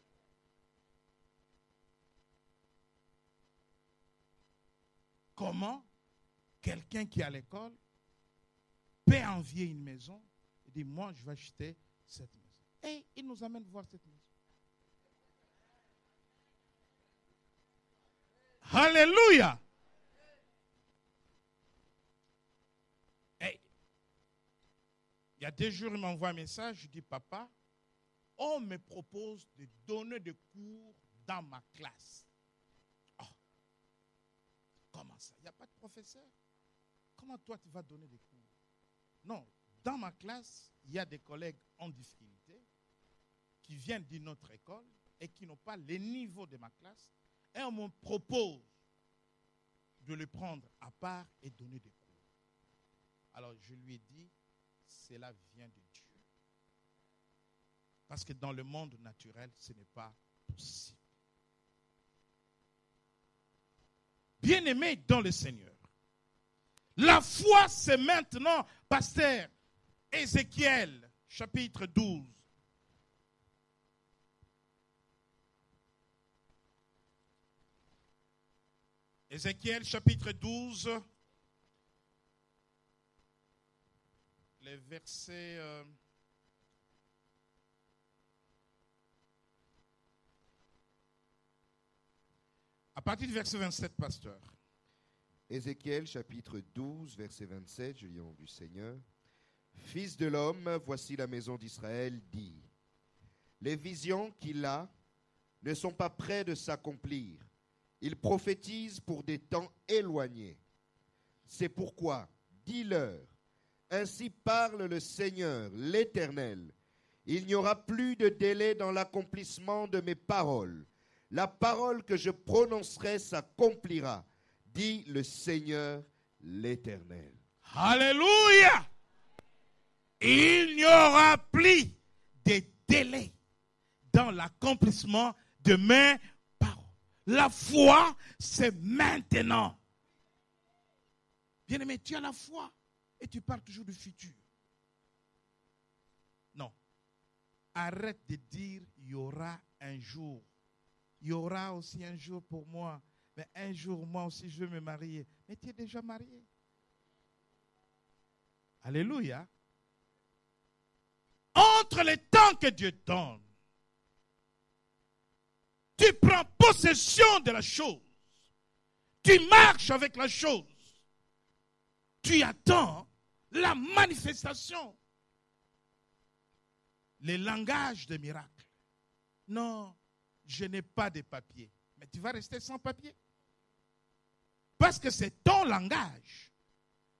Comment quelqu'un qui est à l'école peut envier une maison et dire, moi, je vais acheter cette maison. Et il nous amène voir cette maison. Alléluia. Il y a 2 jours, il m'envoie un message, je dis, papa, on me propose de donner des cours dans ma classe. Oh, comment ça? Il n'y a pas de professeur. Comment toi, tu vas donner des cours? Non, dans ma classe, il y a des collègues en difficulté qui viennent d'une autre école et qui n'ont pas le niveau de ma classe. Et on me propose de les prendre à part et donner des cours. Alors, je lui ai dit, cela vient de Dieu. Parce que dans le monde naturel, ce n'est pas possible. Bien-aimés dans le Seigneur, la foi, c'est maintenant, pasteur Ézéchiel, chapitre 12. Ézéchiel, chapitre 12. Les versets à partir du verset 27, pasteur. Ézéchiel chapitre 12, verset 27, je lis au nom du Seigneur. Fils de l'homme, voici la maison d'Israël dit, les visions qu'il a ne sont pas près de s'accomplir. Il prophétise pour des temps éloignés. C'est pourquoi, dis-leur, ainsi parle le Seigneur, l'Éternel. Il n'y aura plus de délai dans l'accomplissement de mes paroles. La parole que je prononcerai s'accomplira, dit le Seigneur, l'Éternel. Alléluia! Il n'y aura plus de délai dans l'accomplissement de mes paroles. La foi, c'est maintenant. Bien-aimé, tu as la foi. Et tu parles toujours du futur. Arrête de dire il y aura un jour. Il y aura aussi un jour pour moi. Mais un jour, moi aussi, je vais me marier. Mais tu es déjà marié. Alléluia. Entre les temps que Dieu donne, tu prends possession de la chose. Tu marches avec la chose. Tu attends la manifestation. Les langages des miracles. Non, je n'ai pas de papier. Mais tu vas rester sans papier. Parce que c'est ton langage.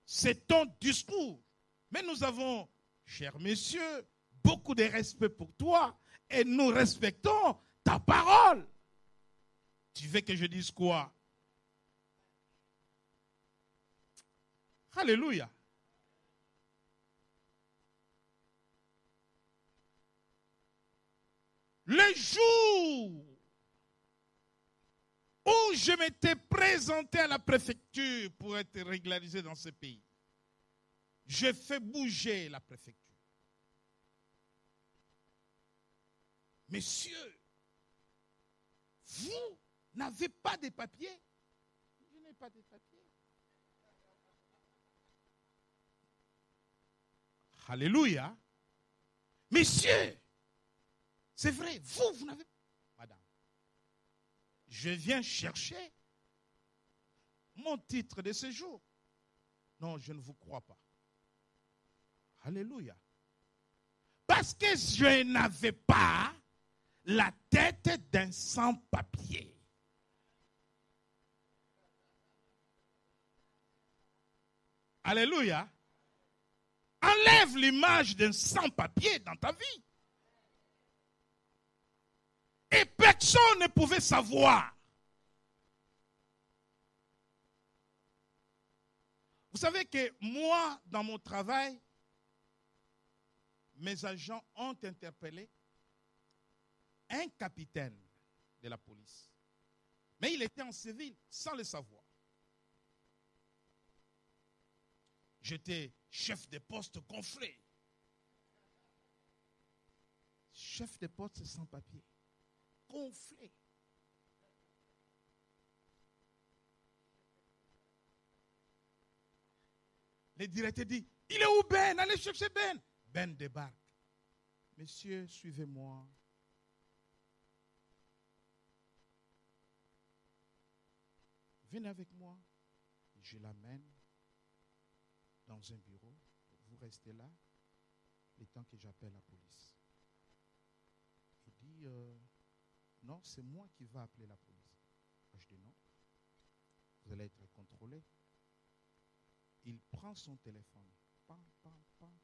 C'est ton discours. Mais nous avons, cher monsieur, beaucoup de respect pour toi. Et nous respectons ta parole. Tu veux que je dise quoi? Alléluia. Le jour où je m'étais présenté à la préfecture pour être régularisé dans ce pays, j'ai fait bouger la préfecture. Messieurs, vous n'avez pas de papiers? Je n'ai pas de papiers. Alléluia. Messieurs, c'est vrai, vous n'avez pas. Madame, je viens chercher mon titre de séjour. Non, je ne vous crois pas. Alléluia. Parce que je n'avais pas la tête d'un sans-papier. Alléluia. Enlève l'image d'un sans-papier dans ta vie. Et personne ne pouvait savoir. Vous savez que moi, dans mon travail, mes agents ont interpellé un capitaine de la police. Mais il était en civil sans le savoir. J'étais chef de poste gonflé. Chef de poste sans papier. Gonflé. Le directeur dit, il est où Ben? Allez chercher Ben. Ben débarque. Messieurs, suivez-moi. Venez avec moi. Je l'amène dans un bureau. Vous restez là le temps que j'appelle la police. Il dit, non, c'est moi qui vais appeler la police. Je dis non. Vous allez être contrôlé. Il prend son téléphone. Pam, pam, pam.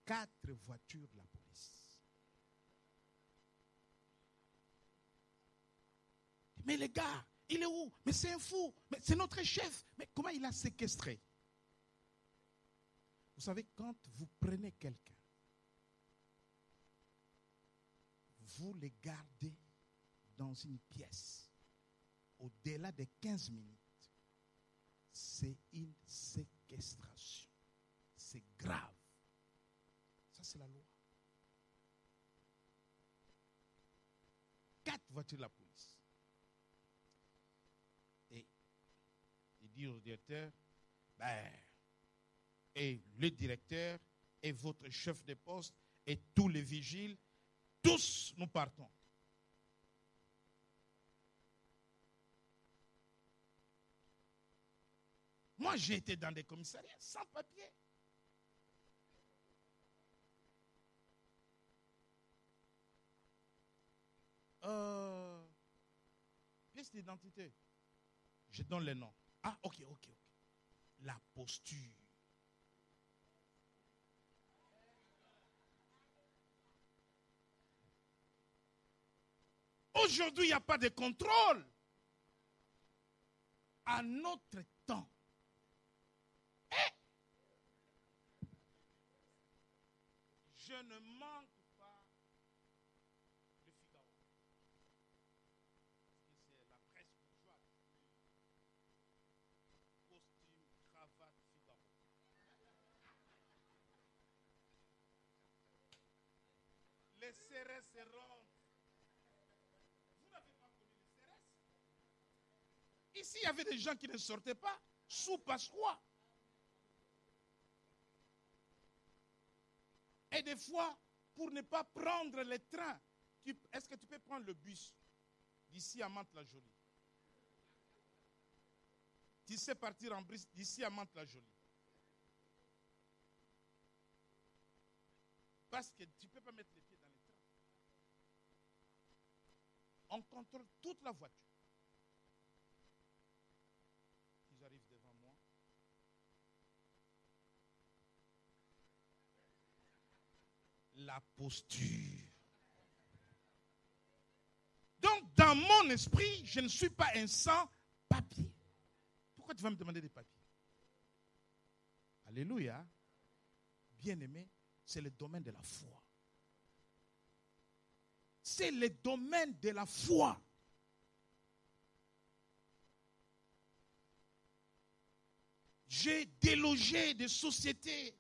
4 voitures de la police. Mais les gars, il est où? Mais c'est un fou. Mais c'est notre chef. Mais comment il a séquestré? Vous savez, quand vous prenez quelqu'un, vous le gardez dans une pièce au-delà de 15 minutes. C'est une séquestration. C'est grave. Ça, c'est la loi. 4 voitures de la police. Et il dit au directeur, et le directeur, et votre chef de poste, et tous les vigiles, tous nous partons. Moi, j'ai été dans des commissariats sans papier. Pièce d'identité. Je donne les noms. Ah, ok. La posture. Aujourd'hui, il n'y a pas de contrôle. À notre temps. Je ne manque pas le Figaro. Parce que c'est la presse bourgeoise. Costume, cravate, Figaro. Les CRS rentrent. Vous n'avez pas connu les CRS? Ici, il y avait des gens qui ne sortaient pas sous Pasqua. Et des fois, pour ne pas prendre les trains, est-ce que tu peux prendre le bus d'ici à Mantes-la-Jolie? Tu sais partir en bus d'ici à Mantes-la-Jolie. Parce que tu ne peux pas mettre les pieds dans les trains. On contrôle toute la voiture. Ils arrivent devant moi. La posture. Donc, dans mon esprit, je ne suis pas un sans-papier. Pourquoi tu vas me demander des papiers? Alléluia. Bien-aimé, c'est le domaine de la foi. C'est le domaine de la foi. J'ai délogé des sociétés.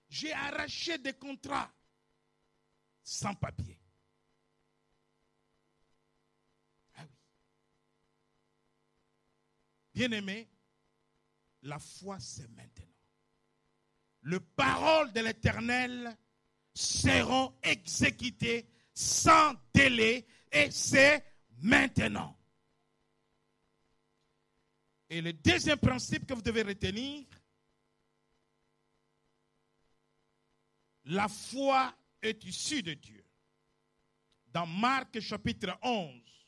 J'ai arraché des contrats sans papier. Ah oui. Bien-aimé, la foi c'est maintenant. Les paroles de l'Éternel seront exécutées sans délai et c'est maintenant. Et le deuxième principe que vous devez retenir, la foi est issue de Dieu. Dans Marc chapitre 11,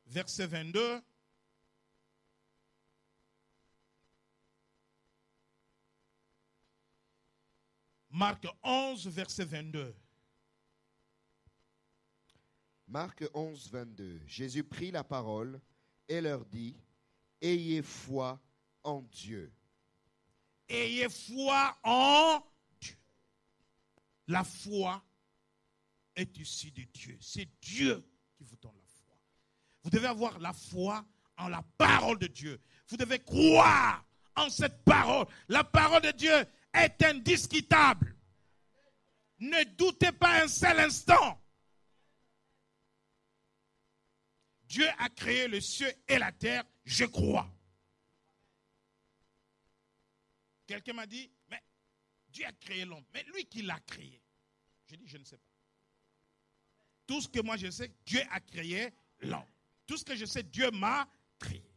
verset 22, Marc 11, verset 22. Marc 11, 22. Jésus prit la parole et leur dit, ayez foi en Dieu. Ayez foi en Dieu. La foi est issue de Dieu. C'est Dieu qui vous donne la foi. Vous devez avoir la foi en la parole de Dieu. Vous devez croire en cette parole. La parole de Dieu est indiscutable. Ne doutez pas un seul instant. Dieu a créé le ciel et la terre, je crois. Quelqu'un m'a dit, mais Dieu a créé l'homme. Mais lui qui l'a créé. Je dis, je ne sais pas. Tout ce que moi je sais, Dieu a créé l'homme. Tout ce que je sais, Dieu m'a créé.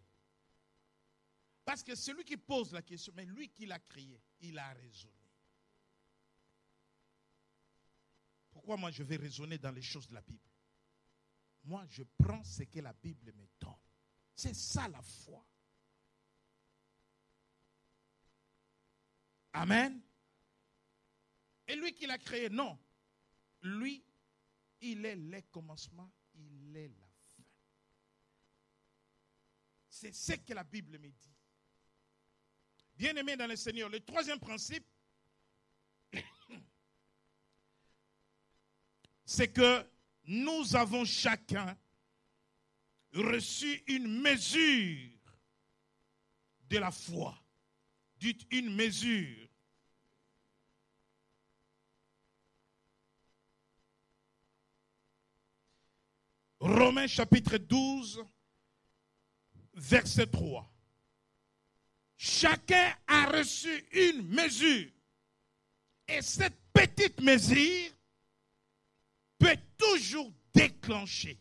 Parce que celui qui pose la question, mais lui qui l'a créé, il a raisonné. Pourquoi moi je vais raisonner dans les choses de la Bible? Moi je prends ce que la Bible me donne. C'est ça la foi. Amen. Et lui qui l'a créé, non. Lui, il est le commencement, il est la fin. C'est ce que la Bible me dit. Bien-aimé dans le Seigneur, le troisième principe, c'est que nous avons chacun reçu une mesure de la foi. Dites une mesure. Romains chapitre 12, verset 3. Chacun a reçu une mesure. Et cette petite mesure peut toujours déclencher.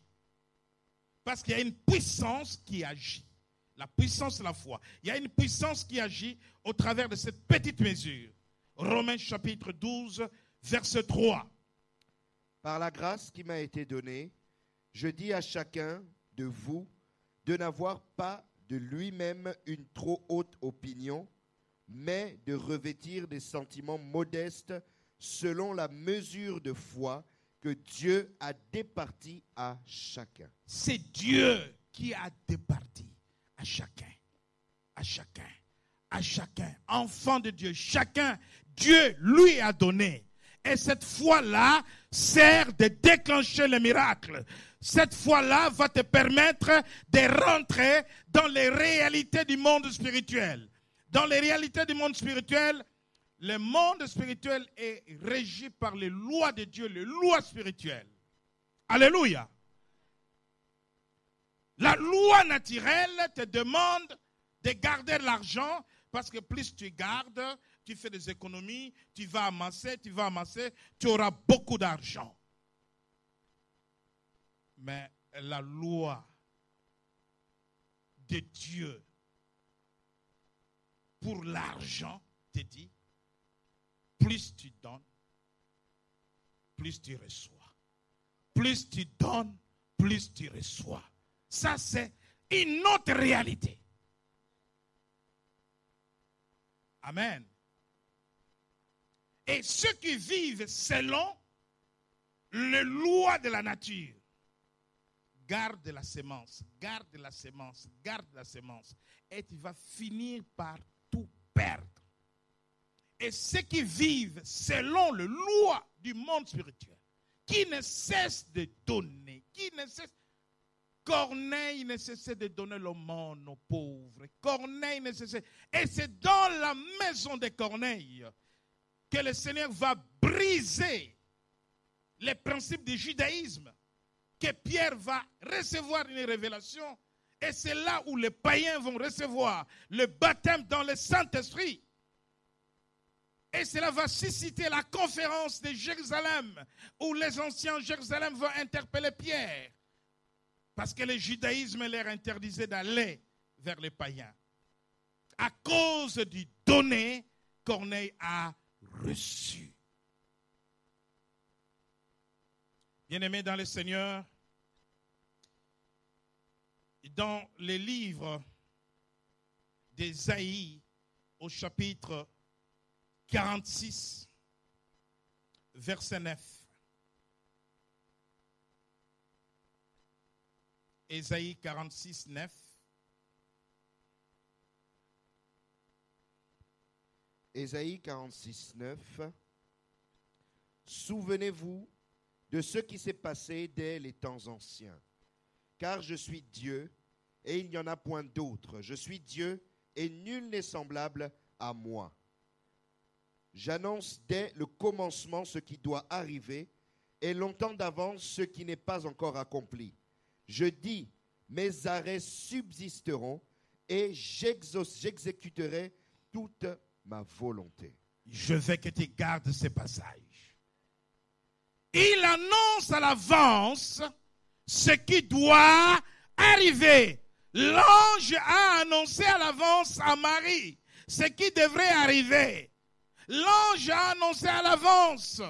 Parce qu'il y a une puissance qui agit. La puissance de la foi. Il y a une puissance qui agit au travers de cette petite mesure. Romains chapitre 12, verset 3. Par la grâce qui m'a été donnée, je dis à chacun de vous de n'avoir pas de lui-même une trop haute opinion, mais de revêtir des sentiments modestes selon la mesure de foi que Dieu a départie à chacun. C'est Dieu qui a départi à chacun, à chacun, à chacun. Enfant de Dieu, chacun, Dieu lui a donné. Et cette foi-là sert de déclencher le miracle. Cette foi-là va te permettre de rentrer dans les réalités du monde spirituel. Dans les réalités du monde spirituel, Le monde spirituel est régi par les lois de Dieu, les lois spirituelles. Alléluia. La loi naturelle te demande de garder l'argent parce que plus tu gardes, tu fais des économies, tu vas amasser, tu auras beaucoup d'argent. Mais la loi de Dieu pour l'argent te dit, plus tu donnes, plus tu reçois. Plus tu donnes, plus tu reçois. Ça, c'est une autre réalité. Amen. Et ceux qui vivent selon les lois de la nature, garde la semence, garde la semence, garde la semence. Et tu vas finir par tout perdre. Et ceux qui vivent selon les lois du monde spirituel, qui ne cessent de donner, Corneille ne cessait de donner l'aumône aux pauvres. Corneille ne cessait. Et c'est dans la maison de Corneille que le Seigneur va briser les principes du judaïsme, que Pierre va recevoir une révélation. Et c'est là où les païens vont recevoir le baptême dans le Saint-Esprit. Et cela va susciter la conférence de Jérusalem, où les anciens Jérusalem vont interpeller Pierre. Parce que le judaïsme leur interdisait d'aller vers les païens. À cause du donné, Corneille a reçu. Bien-aimés dans le Seigneur, dans les livres d'Ésaïe, au chapitre 46, verset 9. Ésaïe 46, 9. Ésaïe 46, 9. Souvenez-vous de ce qui s'est passé dès les temps anciens. Car je suis Dieu, et il n'y en a point d'autre. Je suis Dieu, et nul n'est semblable à moi. J'annonce dès le commencement ce qui doit arriver, et longtemps d'avance ce qui n'est pas encore accompli. Je dis, mes arrêts subsisteront, et j'exécuterai toute ma volonté. Je veux que tu gardes ces passages. Il annonce à l'avance ce qui doit arriver. L'ange a annoncé à l'avance à Marie ce qui devrait arriver. L'ange a annoncé à l'avance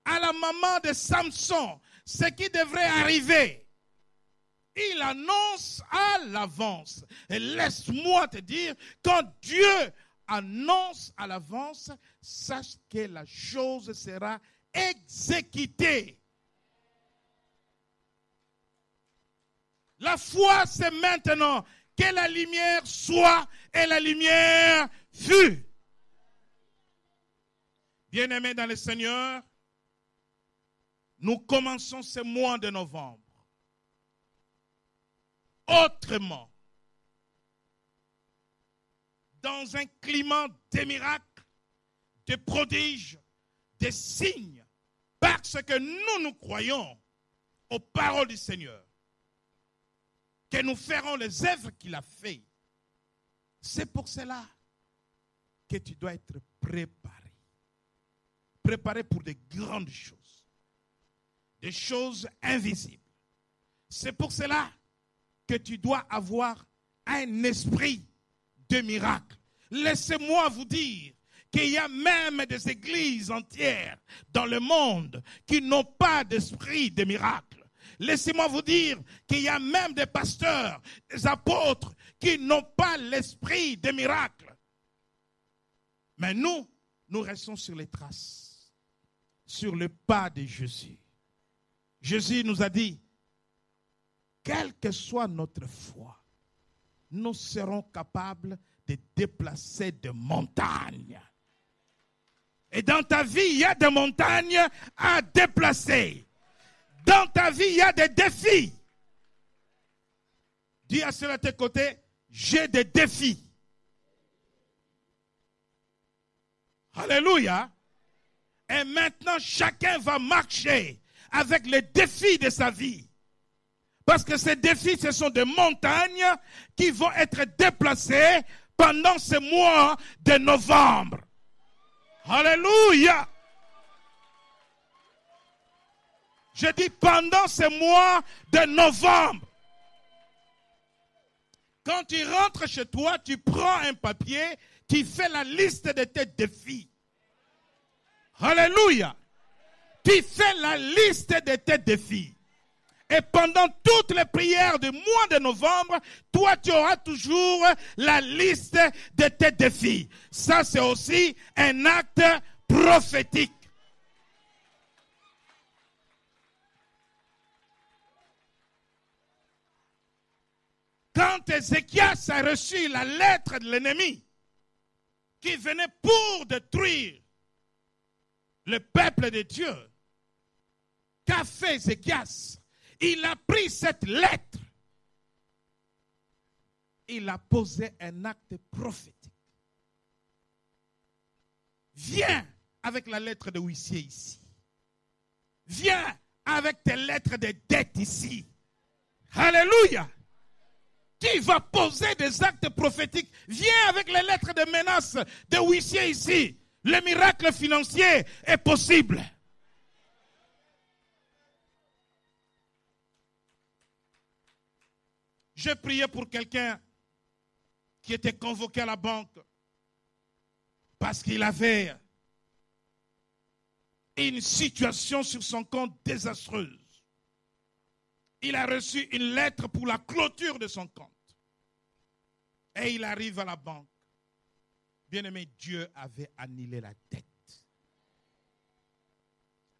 à la maman de Samson ce qui devrait arriver. Il annonce à l'avance. Et laisse-moi te dire, quand Dieu annonce à l'avance, sache que la chose sera exécutée. La foi, c'est maintenant que la lumière soit et la lumière fut. Bien-aimés dans le Seigneur, nous commençons ce mois de novembre autrement, dans un climat de miracles, de prodiges, de signes, parce que nous croyons aux paroles du Seigneur, que nous ferons les œuvres qu'il a faites. C'est pour cela que tu dois être préparé. Préparé pour de grandes choses, des choses invisibles. C'est pour cela que tu dois avoir un esprit de miracle. Laissez-moi vous dire qu'il y a même des églises entières dans le monde qui n'ont pas d'esprit de miracle. Laissez-moi vous dire qu'il y a même des pasteurs, des apôtres qui n'ont pas l'esprit de miracle. Mais nous restons sur les traces, sur le pas de Jésus. Jésus nous a dit, quelle que soit notre foi, nous serons capables de déplacer des montagnes. Et dans ta vie, il y a des montagnes à déplacer. Dans ta vie, il y a des défis. Dis à ceux à tes côtés, j'ai des défis. Alléluia. Et maintenant, chacun va marcher avec les défis de sa vie. Parce que ces défis, ce sont des montagnes qui vont être déplacées pendant ce mois de novembre. Alléluia. Je dis pendant ce mois de novembre. Quand tu rentres chez toi, tu prends un papier, tu fais la liste de tes défis. Alléluia. Tu fais la liste de tes défis. Et pendant toutes les prières du mois de novembre, toi, tu auras toujours la liste de tes défis. Ça, c'est aussi un acte prophétique. Quand Ézéchias a reçu la lettre de l'ennemi qui venait pour détruire le peuple de Dieu, qu'a fait Ézéchias? Il a pris cette lettre, il a posé un acte prophétique. Viens avec la lettre de huissier ici. Viens avec tes lettres de dette ici. Alléluia. Qui va poser des actes prophétiques? Viens avec les lettres de menace de huissier ici. Le miracle financier est possible. J'ai prié pour quelqu'un qui était convoqué à la banque parce qu'il avait une situation sur son compte désastreuse. Il a reçu une lettre pour la clôture de son compte. Et il arrive à la banque. Bien-aimé, Dieu avait annulé la dette.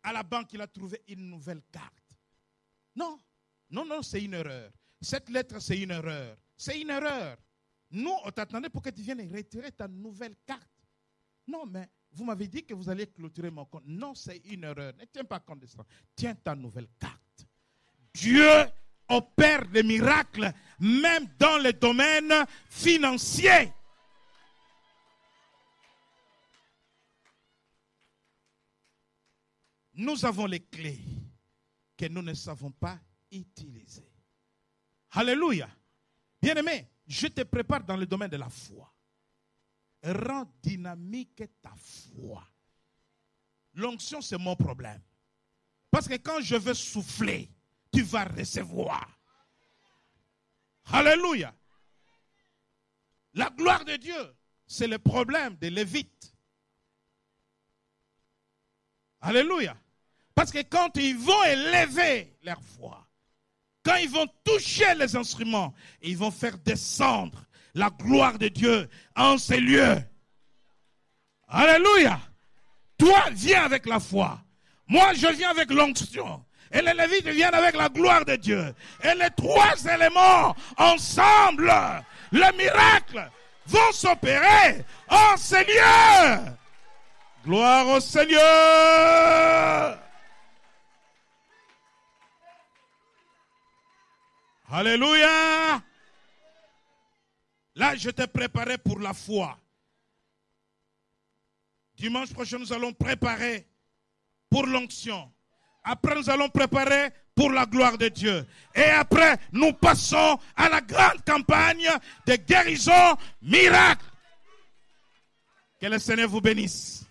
À la banque, il a trouvé une nouvelle carte. Non, c'est une erreur. Cette lettre, c'est une erreur. C'est une erreur. Nous, on t'attendait pour que tu viennes retirer ta nouvelle carte. Non, mais vous m'avez dit que vous alliez clôturer mon compte. Non, c'est une erreur. Ne tiens pas compte de ça. Tiens ta nouvelle carte. Dieu opère des miracles, même dans le domaine financier. Nous avons les clés que nous ne savons pas utiliser. Alléluia. Bien-aimé, je te prépare dans le domaine de la foi. Rends dynamique ta foi. L'onction, c'est mon problème. Parce que quand je veux souffler, tu vas recevoir. Alléluia. La gloire de Dieu, c'est le problème des Lévites. Alléluia. Parce que quand ils vont élever leur foi, quand ils vont toucher les instruments, ils vont faire descendre la gloire de Dieu en ces lieux. Alléluia. Toi, viens avec la foi. Moi, je viens avec l'onction. Et les Lévites viennent avec la gloire de Dieu. Et les trois éléments, ensemble, le miracle, vont s'opérer en ces lieux. Gloire au Seigneur. Alléluia. Là, je t'ai préparé pour la foi. Dimanche prochain, nous allons préparer pour l'onction. Après, nous allons préparer pour la gloire de Dieu. Et après, nous passons à la grande campagne de guérison miracle. Que le Seigneur vous bénisse.